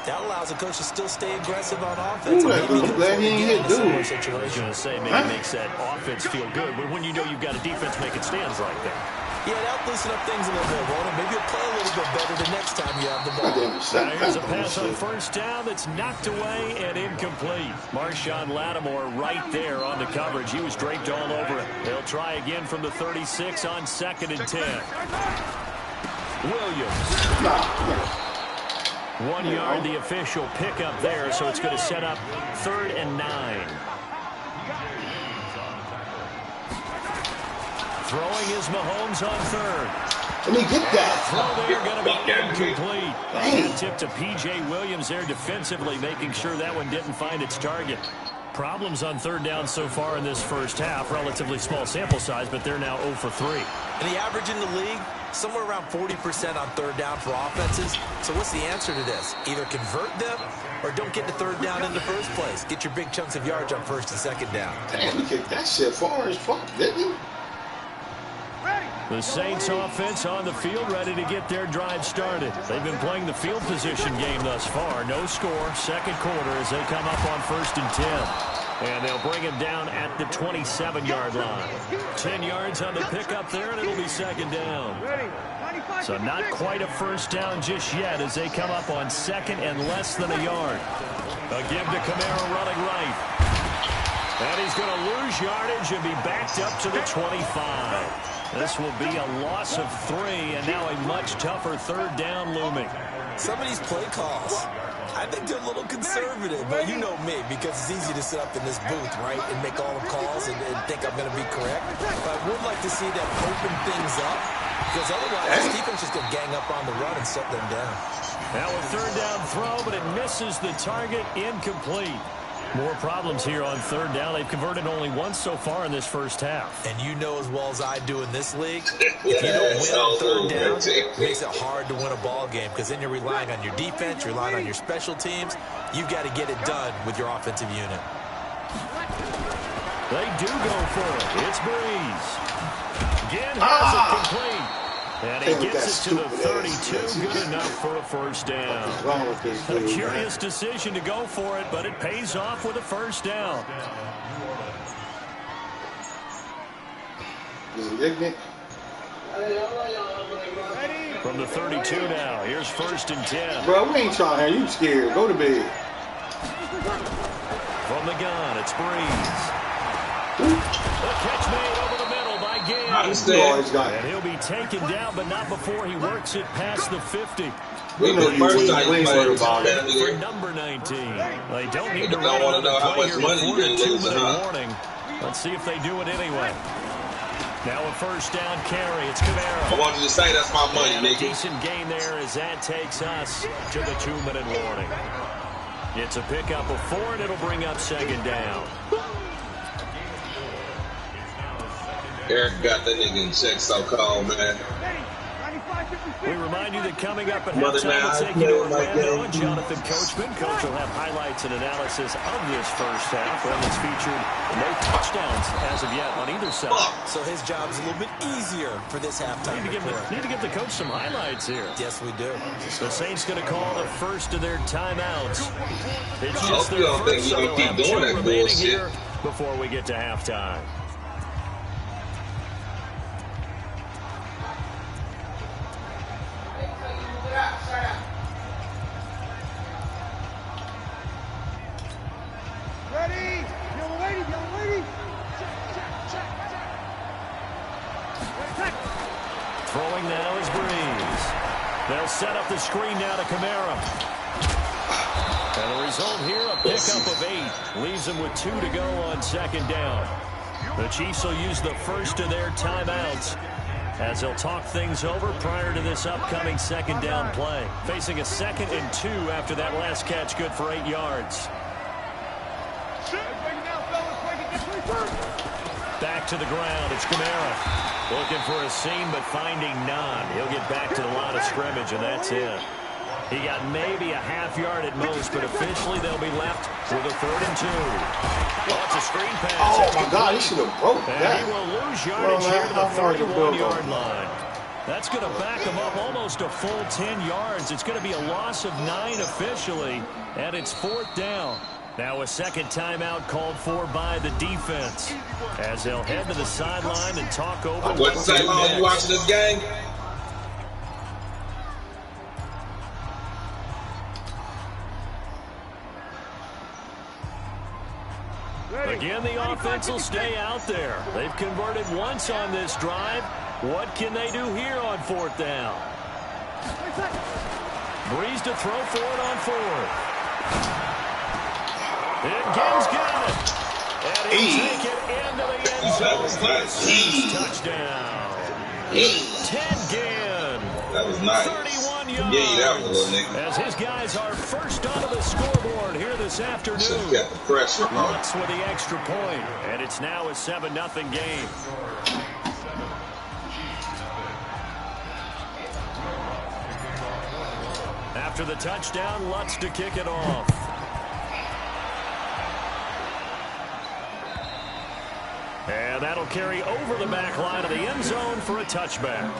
that allows the coach to still stay aggressive on offense.
I'm glad he ain't hit dude.
I was going to say, maybe it makes that offense feel good, but when you know you've got a defense making stands like that.
Yeah, that'll loosen up things a little bit, won't it? Maybe you'll play a little bit better the next time you have the ball.
Now here's a pass on 1st down that's knocked away and incomplete. Marshawn Lattimore right there on the coverage. He was draped all over it. They'll try again from the 36 on 2nd and 10. Williams. 1 yard, the official pickup there, so it's going to set up 3rd and 9. Throwing is Mahomes on 3rd.
Let me get that.
Throw there going to be incomplete. That tip to P.J. Williams there defensively, making sure that one didn't find its target. Problems on third down so far in this first half. Relatively small sample size, but they're now 0 for 3.
And the average in the league, somewhere around 40% on third down for offenses. So what's the answer to this? Either convert them or don't get to third down in the first place. Get your big chunks of yards on first and second down.
Damn, he kicked that shit far as fuck, didn't he?
The Saints offense on the field, ready to get their drive started. They've been playing the field position game thus far. No score, second quarter as they come up on 1st and 10. And they'll bring him down at the 27-yard line. 10 yards on the pickup there, and it'll be second down. So not quite a first down just yet as they come up on second and less than a yard. A give to Kamara running right. And he's going to lose yardage and be backed up to the 25. This will be a loss of 3, and now a much tougher third down looming.
Some of these play calls, I think they're a little conservative, but you know me, because it's easy to sit up in this booth, right, and make all the calls and think I'm going to be correct. But I would like to see them open things up, because otherwise this defense is going to gang up on the run and shut them down.
Now a third down throw, but it misses the target, incomplete. More problems here on third down. They've converted only once so far in this first half.
And you know as well as I do in this league, if you don't win on third down, it makes it hard to win a ball game because then you're relying on your defense, you're relying on your special teams. You've got to get it done with your offensive unit.
They do go for it. It's Breeze. Again, has it complete. And he gets it to the 32, good enough for a first down. A curious decision to go for it, but it pays off with a first down. From the 32 now, here's 1st and 10.
Bro, we ain't trying here. You scared. Go to bed.
From the gun, it's Breeze. The catch made over the middle by Gaines. And he'll be taken down, but not before he works it past the 50.
We know you ain't about it.
For number 19. They don't need to run on the play here before the 2-minute warning. Let's see if they do it anyway. Now a first down carry. It's Kamara.
I want you to say that's my money,
and a
nigga.
decent gain there as that takes us to the 2-minute warning. It's a pickup of 4, and it'll bring up second down.
Eric got that nigga in check so cold, man.
We remind you that coming up at halftime, we'll take you to Orlando and Jonathan Coachman. Coach will have highlights and analysis of this first half. Well, it's featured no touchdowns as of yet on either side.
So his job's a little bit easier for this halftime.
Need to give the coach some highlights here.
Yes, we do.
The Saints going to call the first of their timeouts. It's
I
just
hope you
their
don't think
first,
you're
so
going to keep
they'll
doing
have 2
that
remaining
bullshit.
here before we get to halftime.
Ready? Yellow lady, yellow lady.
Throwing now is Breeze. They'll set up the screen now to Kamara. And the result here, a pickup of 8. Leaves them with 2 to go on second down. The Chiefs will use the first of their timeouts as they'll talk things over prior to this upcoming second down play. Facing a 2nd and 2 after that last catch, good for 8 yards. Back to the ground, it's Kamara. Looking for a seam, but finding none. He'll get back to the line of scrimmage, and that's it. He got maybe a half yard at most, but officially they'll be left with a 3rd and 2. Oh, it's a screen pass.
Oh, my God, he should have broke
and
that.
he will lose yardage here to the 31-yard line. That's going to back him up almost a full 10 yards. It's going to be a loss of 9 officially, and it's 4th down. Now a second timeout called for by the defense as they'll head to the sideline and talk over.
What say long you watching this game?
Again, the offense will stay out there. They've converted once on this drive. What can they do here on 4th down? Breeze to throw for it on 4th. And Gibbs got it. And he'll take it into the end zone for his touchdown. 10 Gibbs.
That was nice.
31 yards.
Yeah, that was, little nigga.
As his guys are first onto the scoreboard here this afternoon.
Should got the pressure on.
Lutz with the extra point, and it's now a 7-0 game. After the touchdown, Lutz to kick it off. And that'll carry over the back line of the end zone for a touchback.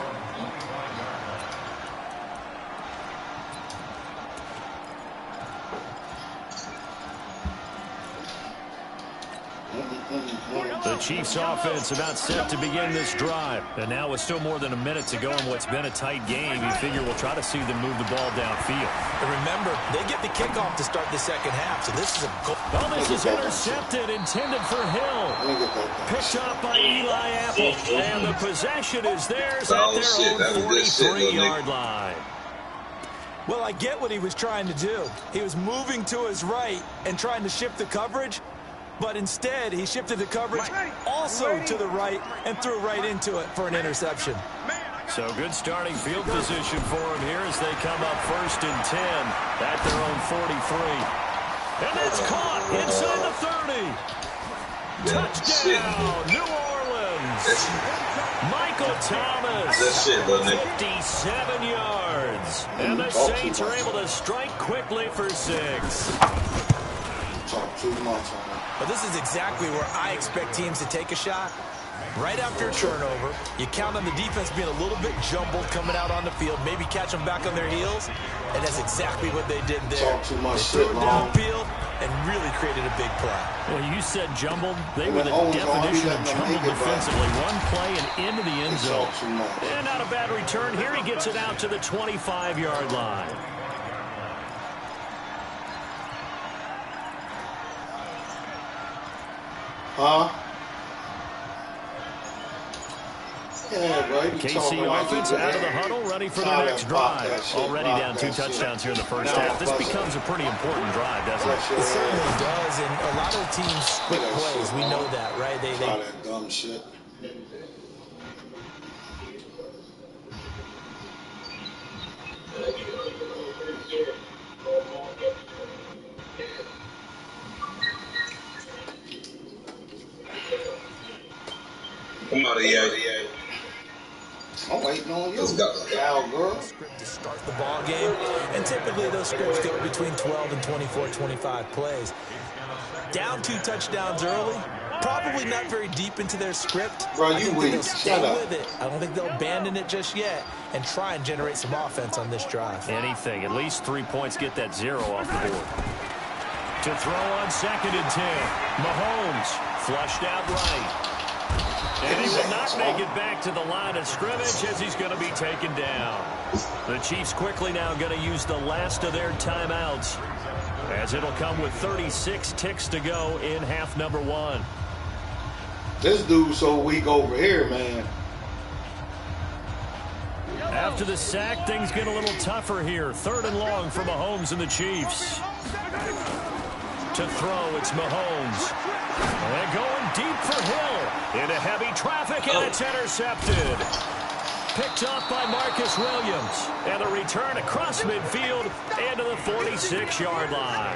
The Chiefs offense about set to begin this drive. And now with still more than a minute to go in what's been a tight game, you figure we'll try to see them move the ball downfield.
And remember, they get the kickoff to start the second half, so this is a goal.
Oh, this is intercepted, intended for Hill. Picked up by Eli Apple. And the possession is theirs at their own 43-yard line.
Well, I get what he was trying to do. He was moving to his right and trying to shift the coverage, but instead he shifted the coverage also to the right and threw right into it for an interception.
So good starting field position for him here as they come up 1st and 10 at their own 43. And that's caught inside the 30. Touchdown, New Orleans. Michael Thomas, 57 yards. And the Saints are able to strike quickly for 6.
But this is exactly where I expect teams to take a shot. Right after a turnover, you count on the defense being a little bit jumbled coming out on the field, maybe catch them back on their heels, and that's exactly what they did there.
Talk too much
they
shit,
threw it downfield and really created a big play.
Well, you said jumbled. They were the definition of jumbled defensively. One play and into the end zone. And not a bad return. Here he gets it out to the 25-yard line.
Huh? Yeah, right.
KC offense out of the huddle, ready for their next drive. Already down 2 touchdowns here in the first half. This becomes a pretty important drive, doesn't it?
It certainly does, and a lot of teams quick plays. We know that, right? They
that dumb shit.
Come on, yeah.
I'm waiting on you.
Let's go.
Girl.
Script to start the ball game, and typically those scripts go between 12 and 24, 25 plays. Down 2 touchdowns early, probably not very deep into their script.
Bro,
I
you
think
weak.
they'll stay
Shut up.
with it. I don't think they'll abandon it just yet and try and generate some offense on this drive.
Anything, at least 3 points, get that 0 off the board. To throw on 2nd and 10. Mahomes flushed out right. And he will not make it back to the line of scrimmage as he's going to be taken down. The Chiefs quickly now going to use the last of their timeouts, as it'll come with 36 ticks to go in half number 1.
This dude's so weak over here, man.
After the sack, things get a little tougher here. 3rd and long for Mahomes and the Chiefs. To throw, it's Mahomes. And going deep for Hill. Into heavy traffic, and it's intercepted. Picked off by Marcus Williams. And a return across midfield into the 46-yard line.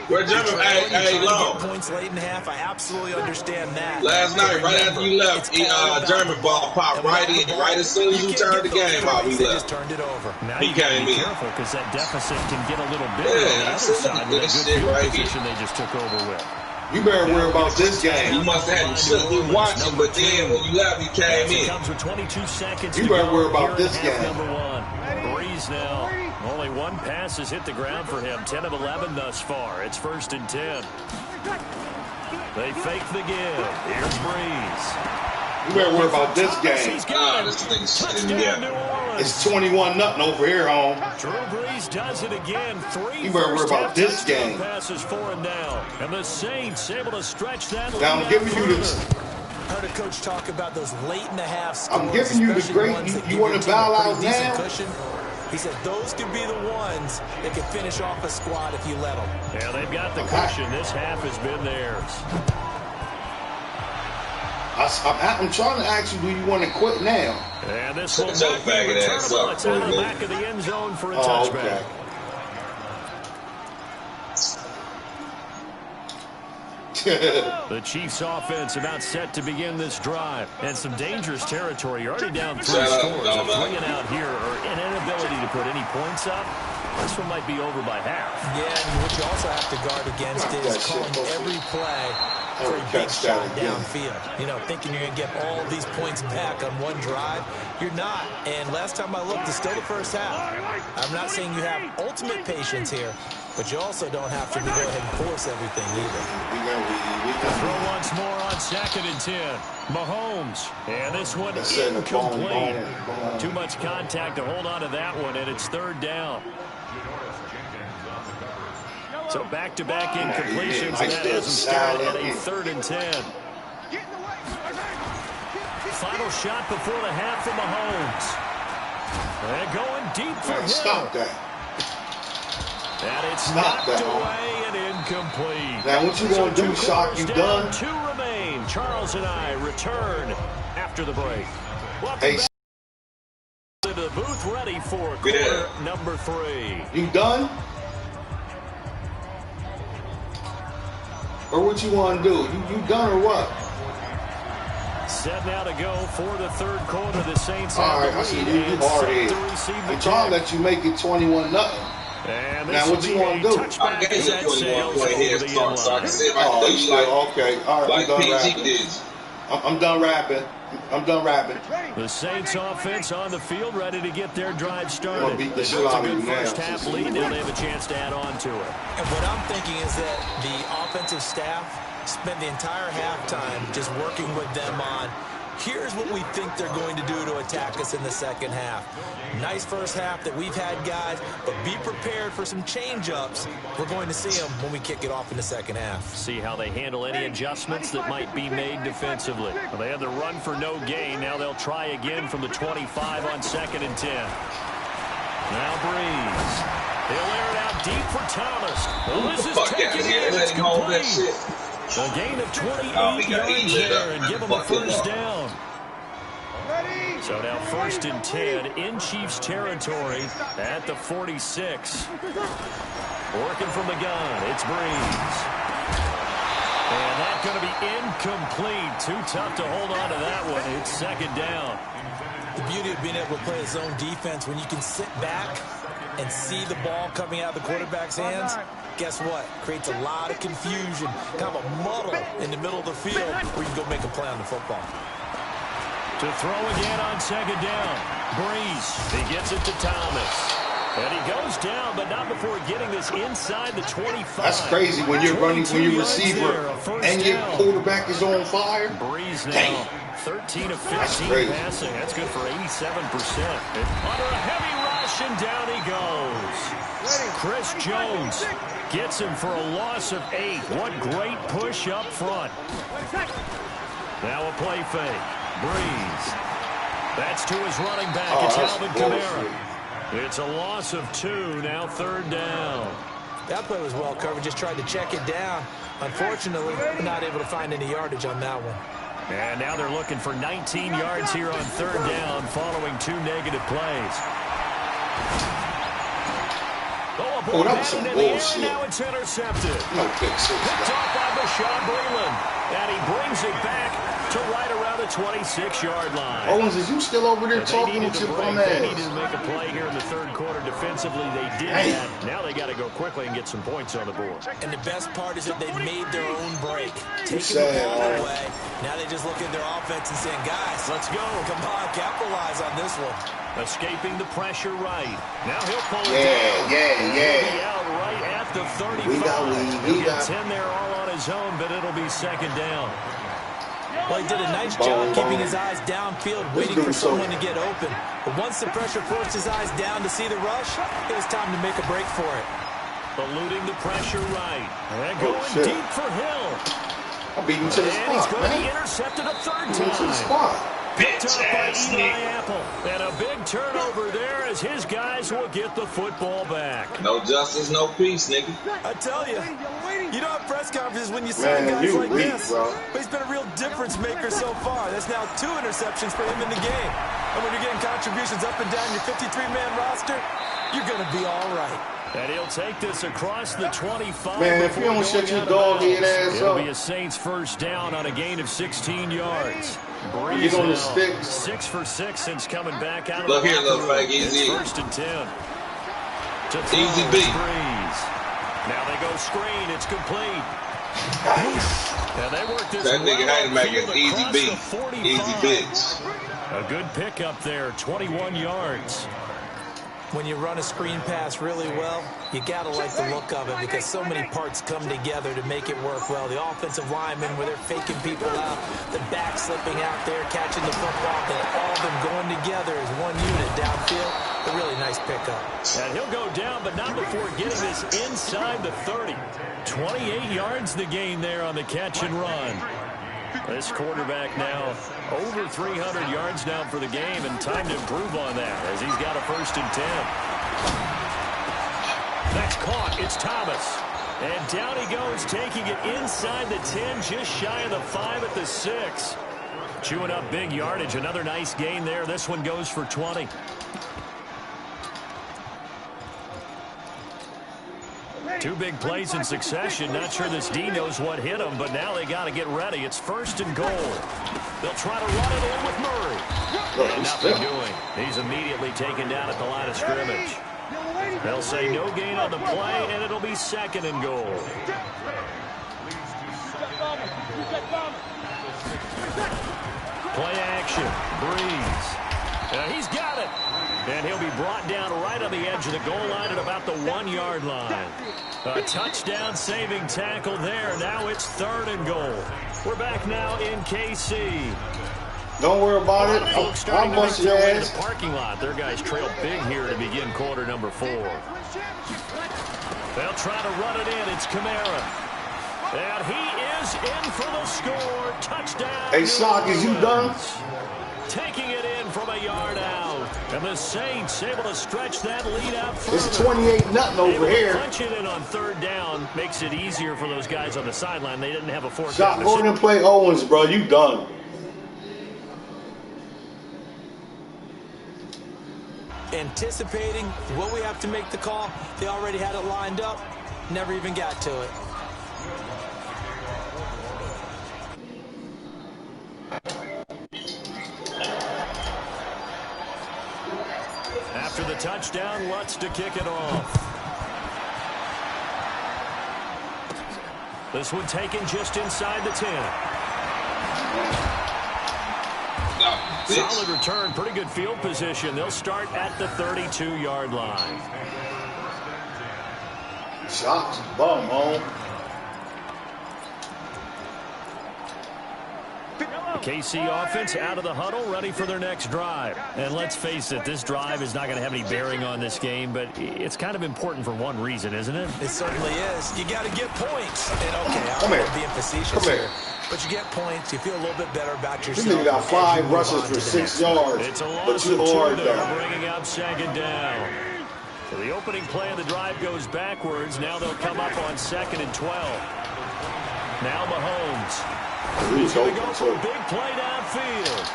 Where German, hey, Long.
Points late in half, I absolutely understand that.
Last night, right after you left, German ball popped right in. Right as soon as you turned the game off, he left.
Turned it over.
Now
he came in.
Careful, because that deficit can get a little bigger on the other side with a good field position they just took over with.
You better worry about this game.
You must have been watching, but then when you left, you came in.
Comes with 22 seconds.
You better worry about this game.
Number 1, Breeze now. Only 1 pass has hit the ground for him. 10 of 11 thus far. It's 1st and 10. They fake the give. Here's Breeze.
You better worry about this game.
This thing's
Touchdown, New Orleans.
It's 21-0 over here, home.
Drew Brees does it again. 3
You better worry about this game.
passes for him now. And the Saints able to stretch that lead.
Now I'm giving you this.
Heard a coach talk about those late in the half scores.
I'm giving you the great. You want to bow out now?
Cushion. He said those could be the ones that can finish off a squad if you let them.
Yeah, they've got the cushion. This half has been theirs.
I'm trying to ask you, do you want to quit now?
And this will not be returnable. It's out of the back of the end zone for a touchback.
Okay.
The Chiefs offense about set to begin this drive. And some dangerous territory. You're already down 3 scores. A 3 and out here, or an inability to put any points up. This one might be over by half.
Yeah, and what you also have to guard against is calling every play for a big shot downfield. You know, thinking you're going to get all these points back on one drive. You're not. And last time I looked, it's still the first half. I'm not saying you have ultimate patience here, but you also don't have to go ahead and force everything either.
Throw once more on 2nd and 10. Mahomes. And this one incomplete. Too much contact to hold on to that one, and it's 3rd down. So back-to-back incompletions, and that has them started at a 3rd and 10. Final shot before the half for Mahomes. And going deep for him.
Stop that.
And it's knocked away and incomplete.
Now, what you going to do, Shock? You done?
2 remain. Charles and I return after the break. Welcome back to the booth, ready for quarter number 3.
You done? Or what you want to do? You done or what?
Set now to go for the 3rd quarter. The Saints
all right, I see you hard head. I'm trying to let you make it 21-0. Now what you want to do?
I gave you 21 point head start, so I can see if I can do you
okay. All right,
like PG did.
I'm done rapping. I'm done rapping.
The Saints offense on the field, ready to get their drive started.
Beat the
It's a good first half lead. Now they have a chance to add on to it.
And what I'm thinking is that the offensive staff spent the entire halftime just working with them on, here's what we think they're going to do to attack us in the second half. Nice first half that we've had, guys, but be prepared for some change-ups. We're going to see them when we kick it off in the second half.
See how they handle any adjustments that might be made defensively. Well, they had the run for no gain. Now they'll try again from the 25 on 2nd and 10. Now Breeze. They'll air it out deep for Thomas. Well, this is taken in. It's complete. A gain of 28 yards there and give them a first down. So now 1st and 10 in Chiefs territory at the 46. Working from the gun, it's Breeze. And that's going to be incomplete. Too tough to hold on to that one. It's 2nd down.
The beauty of being able to play a zone defense when you can sit back and see the ball coming out of the quarterback's hands, guess what? Creates a lot of confusion, kind of a muddle in the middle of the field where you can go make a play on the football.
To throw again on 2nd down. Breeze, he gets it to Thomas. And he goes down, but not before getting this inside the 25.
That's crazy when you're running, when your receiver and your quarterback is on fire.
Breeze now, 13 of 15 passing. That's good for 87%. And under a heavy rush, and down he goes. Chris Jones gets him for a loss of 8. What great push up front. Now a play fake. Breeze. That's to his running back. It's Alvin Kamara. It's a loss of 2. Now 3rd down.
That play was well covered. Just tried to check it down. Unfortunately, not able to find any yardage on that one.
And now they're looking for 19 yards here on 3rd down following 2 negative plays.
Oh, that was some bullshit.
Now it's intercepted.
No pick six.
Picked off by Bashaud Breeland. And he brings it back to right around the 26-yard line.
Owens, is you still over there talking with your bum ass?
They needed to make a play here in the 3rd quarter. Defensively, they did that. Now they got to go quickly and get some points on the board.
And the best part is that they made their own break. Taking the ball away. Now they just look at their offense and saying, guys, let's go. Come on, capitalize on this one.
Escaping the pressure right. Now he'll pull it
Yeah.
down. He'll be out right at the 35. He'll get 10 there all on his own, but it'll be 2nd down.
Well, he did a nice job keeping his eyes downfield, waiting for someone to get open. But once the pressure forced his eyes down to see the rush, it was time to make a break for it.
Eluding the pressure right. And going deep for Hill.
I beat him to the spot,
and he's going to be intercepted a 3rd time.
To the spot.
Picked up by Eli Apple. And a big turnover there as his guys will get the football back.
No justice, no peace, nigga.
I tell you, You don't have press conferences when you see guys like this.
Bro.
But he's been a real difference maker so far. That's now 2 interceptions for him in the game. And when you're getting contributions up and down your 53-man roster, you're going to be all right.
And he'll take this across the 25.
Man, if you don't shut your dog-head ass
it'll
up.
be a Saints first down on a gain of 16 yards.
Get on the sticks.
6 for 6 since coming back out of
Look
the
here, little fag,
It's
easy.
first and 10.
Easy B.
Now they go screen. It's complete. And they work this
That nigga Haymaker, easy
across
B.
the 45.
Easy bitch.
A good pickup there, 21 yards.
When you run a screen pass really well, you got to like the look of it because so many parts come together to make it work well. The offensive linemen, where they're faking people out, the back slipping out there, catching the football, they all been going together as one unit downfield. A really nice pickup.
And he'll go down, but not before getting this inside the 30. 28 yards the gain there on the catch and run. This quarterback now over 300 yards now for the game, and time to improve on that as he's got a first and 10. That's caught. It's Thomas. And down he goes, taking it inside the 10, just shy of the 5 at the 6. Chewing up big yardage. Another nice gain there. This one goes for 20. Two big plays in succession. Not sure this D knows what hit him, but now they got to get ready. It's first and goal. They'll try to run it in with Murray. And nothing doing. He's immediately taken down at the line of scrimmage. They'll say no gain on the play, and it'll be second and goal. Play action. Breeze. He's got it. And he'll be brought down right on the edge of the goal line at about the 1-yard line. A touchdown saving tackle there. Now it's third and goal. We're back now in KC.
Don't worry about it. I'll bust your ass.
The parking lot. Their guys trail big here to begin quarter number 4. They'll try to run it in. It's Kamara. And he is in for the score. Touchdown.
Hey, Sock, is you done?
Taking it in from a yard out. And the Saints able to stretch that lead out further.
It's 28-0 over here.
Punch it in on third down. Makes it easier for those guys on the sideline. They didn't have a fourth
Sock,
down.
go in and play Owens, bro. You done.
Anticipating what we have to make the call, they already had it lined up, never even got to it.
After the touchdown, Lutz to kick it off. This one taken just inside the 10. Solid return, pretty good field position. They'll start at the 32-yard line.
Shots, bum home.
KC offense out of the huddle, ready for their next drive. And let's face it, this drive is not going to have any bearing on this game, but it's kind of important for one reason, isn't it?
It certainly is. You got to get points. And okay, I'm being facetious here. But you get points, you feel a little bit better about yourself.
This nigga got 5 rushes for 6 yards.
It's a loss
but you
of 2
hard
there,
down.
bringing up second down. So the opening play of the drive goes backwards. Now they'll come up on 2nd and 12. Now Mahomes. He's going to go for a big play downfield.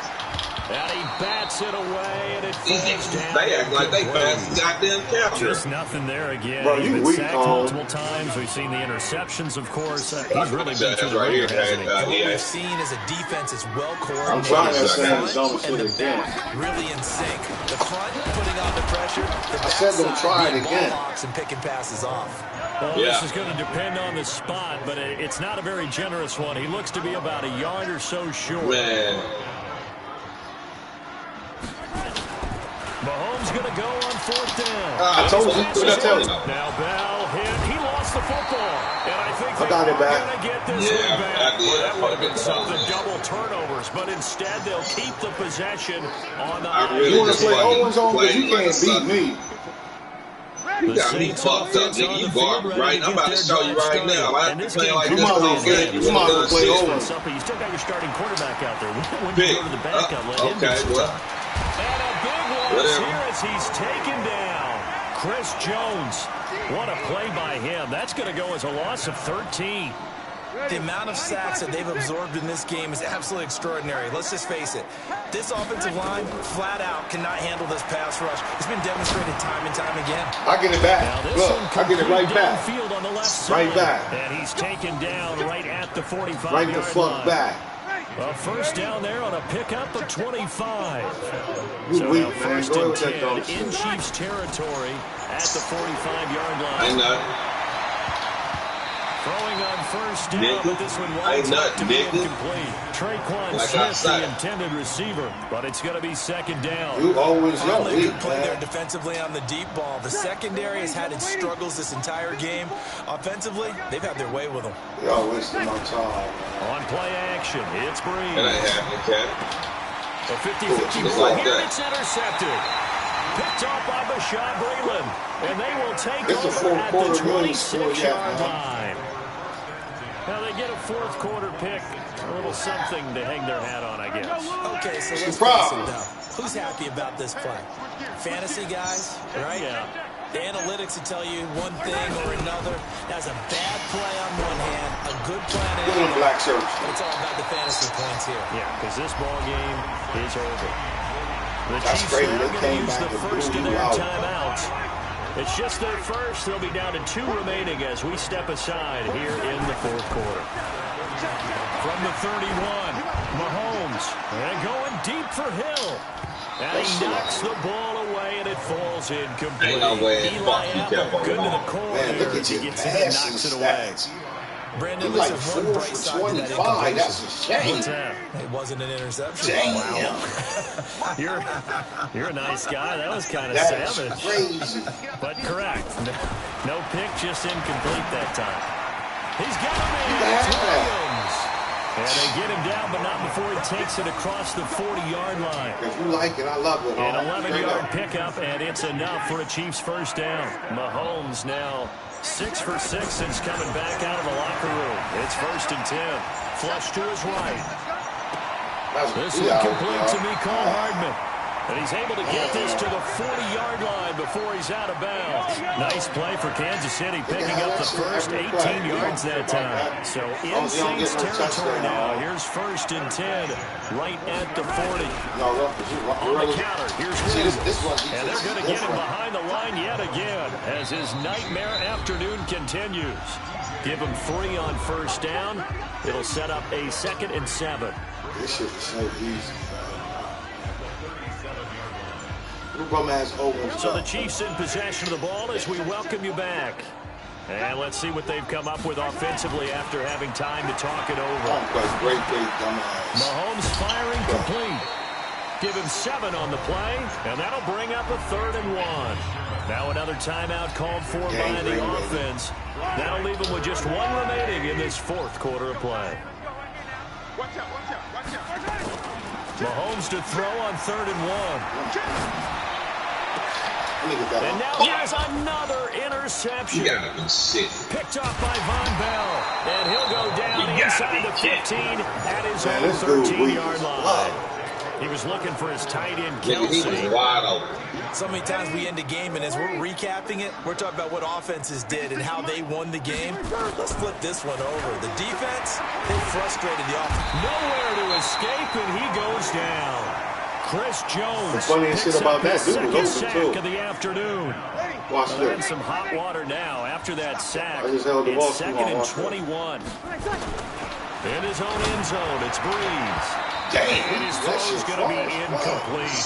And he bats it away, and it falls down.
They act like they passed goddamn capture.
Just nothing there again.
Bro,
He's
you
been
weak,
sacked multiple times. We've seen the interceptions, of course. He's really been through the ringer, hasn't he?
What we've seen is a defense is well coordinated.
I'm trying to say
the
it's
front
almost
and the
again.
back really in sync. The front putting on the pressure. The
I said don't try it
backside,
again.
ball hawks and picking passes off.
Well, this is going to depend on the spot, but it's not a very generous one. He looks to be about a yard or so short.
Man.
Mahomes going to go on 4th down.
I told you. What did I tell you?
Now Bell hit. He lost the football. And I think
I got it back.
going to get this
Yeah,
one back.
I did.
Well, that would have been
I
something. Double turnovers. But instead, they'll keep the possession on the
really
You want to play Owens on, but you
playing
can't beat me.
You got me fucked up, nigga. You garbage, right? I'm about to show you right now. I have to play like
You
this
might as well
all game.
you might as well play Owens.
You still got your starting quarterback out there. When
Big.
you go to the backup, let him do
Okay,
some
well.
stuff. And a big loss here as he's taken down. Chris Jones. What a play by him. That's going to go as a loss of 13.
The amount of sacks that they've absorbed in this game is absolutely extraordinary. Let's just face it. This offensive line, flat out, cannot handle this pass rush. It's been demonstrated time and time again.
I get it back. Look, I get it right back.
Field on the left side.
Right back.
And he's taken down right at the 45-yard
right the fuck
line.
back.
A first down there on a pickup of 25.
You
So
weak,
now
man.
first
Go
and
with that
10
dumb
in
shit.
Chiefs territory at the 45-yard line.
Ain't nothing.
Throwing on first down,
Nigga.
but this one
Ain't
winds up to
nothing,
be
nigga.
incomplete. Traquan
Like
Smith,
outside.
the intended receiver, but it's going to be second down.
You always know
Finally,
weak,
good play there
man.
defensively on the deep ball. The secondary has had its struggles this entire game. Offensively, they've had their way with them.
Y'all wasting my time, man.
On play action, it's
That
Breeze.
ain't happening, Cat.
A 50-50
Just
ball
like
here,
that.
it's intercepted. Picked off by Bashaud Breeland. And they will take
It's a
over
fourth
at
quarter
the
really score yet,
26-yard
man.
line. Now they get a fourth quarter pick. A little something to hang their hat on, I guess.
Okay, so let's
Surprise.
face it now. Who's happy about this play? Fantasy guys, right?
Yeah.
The analytics will tell you one thing or another. That's a bad play on one hand, a good play on
Look at
the
them
other.
black shirts.
But it's all about the fantasy points here.
Yeah, because this ball game is over. The
That's
Chiefs
crazy.
are
They
going to
came
use
back
the
and
first
blew
of
you
their
out.
timeouts. It's just their first. They'll be down to 2 remaining as we step aside here in the fourth quarter. From the 31, Mahomes, and going deep for Hill. And he knocks the ball away, and it falls incomplete.
Ain't no way.
Eli
Fuck you,
Apple,
Capo.
good to the core
Man,
here
look
as
at
he
your
gets it and
passing
knocks it away.
stats.
Brandon,
You're like
there's one
4
bright
for
side to that
25. That's a
incompletion.
What's
shame.
that?
It wasn't an interception.
Damn.
You're a nice guy. That was kind of
That's
savage.
crazy.
But correct. No pick, just incomplete that time. He's got him in.
Yeah.
It's Williams. And they get him down, but not before he takes it across the 40-yard line.
If you like it, I love it.
An
Straight
11-yard
up.
pickup, and it's enough for a Chiefs first down. Mahomes now 6 for 6 since coming back out of the locker room. It's first and 10. Flush to his right.
That's
This
good.
one complete to Mecole Hardman. And he's able to get this to the 40-yard line before he's out of bounds. Nice play for Kansas City, picking up the first 18 yards that time. So in Saints territory now, here's first and 10 right at the 40. On the counter, here's Williams. And they're going to get him behind the line yet again as his nightmare afternoon continues. Give him 3 on first down. It'll set up a 2nd and 7.
This shit is so easy.
So the Chiefs in possession of the ball as we welcome you back. And let's see what they've come up with offensively after having time to talk it over. Mahomes firing complete. Give him 7 on the play, and that'll bring up a 3rd and 1. Now another timeout called for by the offense. That'll leave them with just 1 remaining in this 4th quarter of play. Mahomes to throw on 3rd and 1. And now here's another interception.
You gotta be sick.
Picked off by Von Bell. And he'll go down inside the 15 at his own 13-yard line. He was looking for his tight end,
Nigga, he was
Kelsey.
wide open.
So many times we end a game, and as we're recapping it, we're talking about what offenses did and how they won the game. Let's flip this one over. The defense, they frustrated the offense.
Nowhere to escape, and he goes down. Chris Jones
The funniest shit
picks
about
up
that,
his
dude was
second
open,
sack
too.
of the afternoon.
Watch
They're in
this.
some hot water now after that sack.
I just held the ball
It's
too
2nd
long.
and
Watch this.
21. In his own end zone, it's Breeze.
Damn,
And his
that
throw is
shit
going to be
far.
incomplete.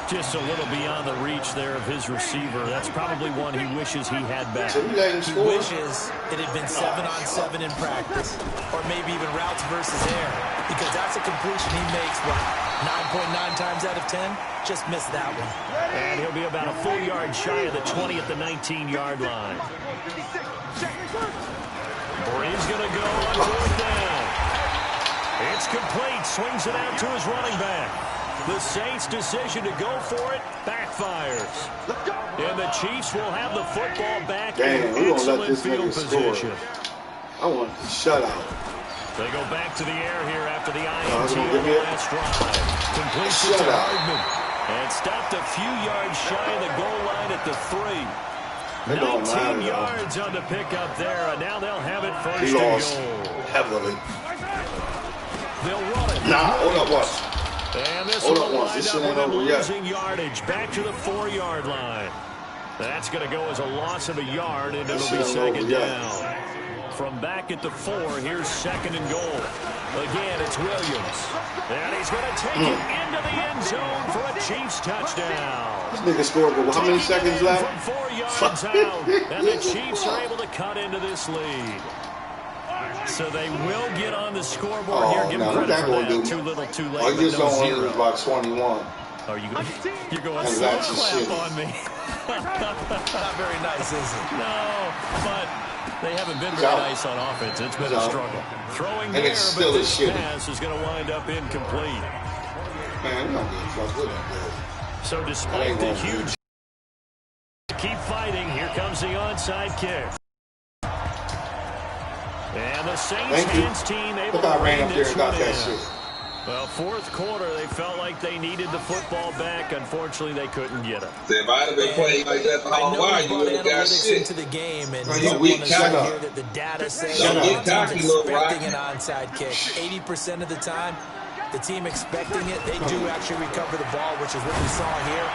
Just a little beyond the reach there of his receiver. That's probably one he wishes he had back.
So you let him
He
score?
wishes it had been 7-on-7 in practice, or maybe even routes versus air, because that's a completion he makes, what, 9.9 times out of 10? Just missed that one.
And he'll be about a full yard shy of the 20 at the 19-yard line. Breeze going to go on 4th down. It's complete. Swings it out to his running back. The Saints' decision to go for it backfires. And the Chiefs will have the football back
Damn, we
in
gonna let
excellent
this
field
nigga score.
position.
I want the shutout.
They go back to the air here after the
it's
INT
gonna
on
give
the
me a
last drive. Completes it to
shutout.
Hardman. And stopped a few yards shy of the goal line at the 3. 19 yards on the pickup there, and now they'll have it first and goal.
Heavily.
They'll run it.
Nah, hold up once.
And this
hold
will
up once. This shit ain't
up
over yet.
losing yardage back to the 4-yard line. That's going to go as a loss of a yard, and it'll be second down. From back at the 4, here's second and goal. Again, it's Williams. And he's going to take it into the end zone for a Chiefs touchdown.
This nigga scored with how many seconds left?
From 4 yards out. And the Chiefs are able to cut into this lead. So they will get on the scoreboard here. Give them credit for that. Too little, too late.
Oh, you just don't want it about 21.
Are you going? You're going slow clap on me.
Not very nice, is it?
No, but they haven't been very nice on offense. It's been a struggle. Throwing there, but this pass is going to wind up incomplete.
Man, we're not getting fucked with that.
So despite the huge keep fighting, here comes the onside kick. And the Saints hands team able to bring this one in. Well, fourth quarter, they felt like they needed the football back. Unfortunately, they couldn't get it.
If I had been playing like that the whole while, you would have got shit.
Into the game, and
you weak
hear that the data says the team's expecting an onside kick. 80% of the time, the team expecting it, they do actually recover the ball, which is what we saw here.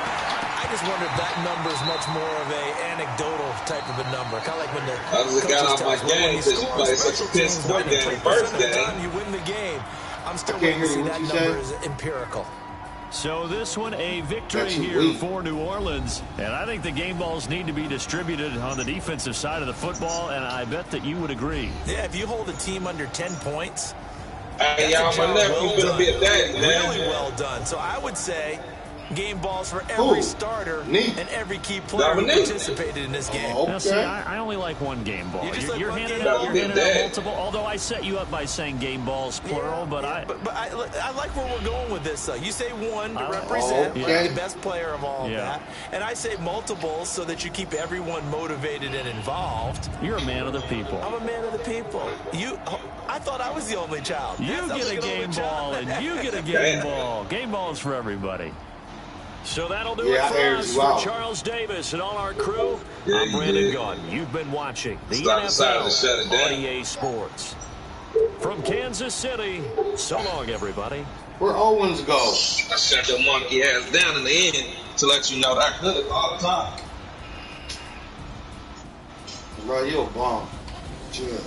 I just wonder if that number is much more of a anecdotal type of a number. Kind of like when the
coaches got off my game because you played such a piss poor game the first game.
You win the game. I'm still waiting to see that number is empirical.
So this one a victory here for New Orleans. And I think the game balls need to be distributed on the defensive side of the football, and I bet that you would agree.
Yeah, if you hold a team under 10 points,
hey, y'all, my nephew's going to be a daddy, man.
Really well done. So I would say game balls for every starter and every key player who participated in this game.
Now, see, I only like one game ball. You're handing out multiple, although I set you up by saying game balls, plural, but I
like where we're going with this, though. You say one to represent the best player of all of that, and I say multiples so that you keep everyone motivated and involved.
You're a man of the people.
I'm a man of the people. I thought I was the only child.
You get a game ball, and you get a game ball. Game balls for everybody. So that'll do it for us. For Charles Davis and all our crew, I'm Brandon Gaudin. You've been watching the NFL on EA Sports. From Kansas City, so long, everybody.
Where Owens go?
I shut your monkey ass down in the end to let you know that I could have all the time.
Bro, you a bomb. Chill.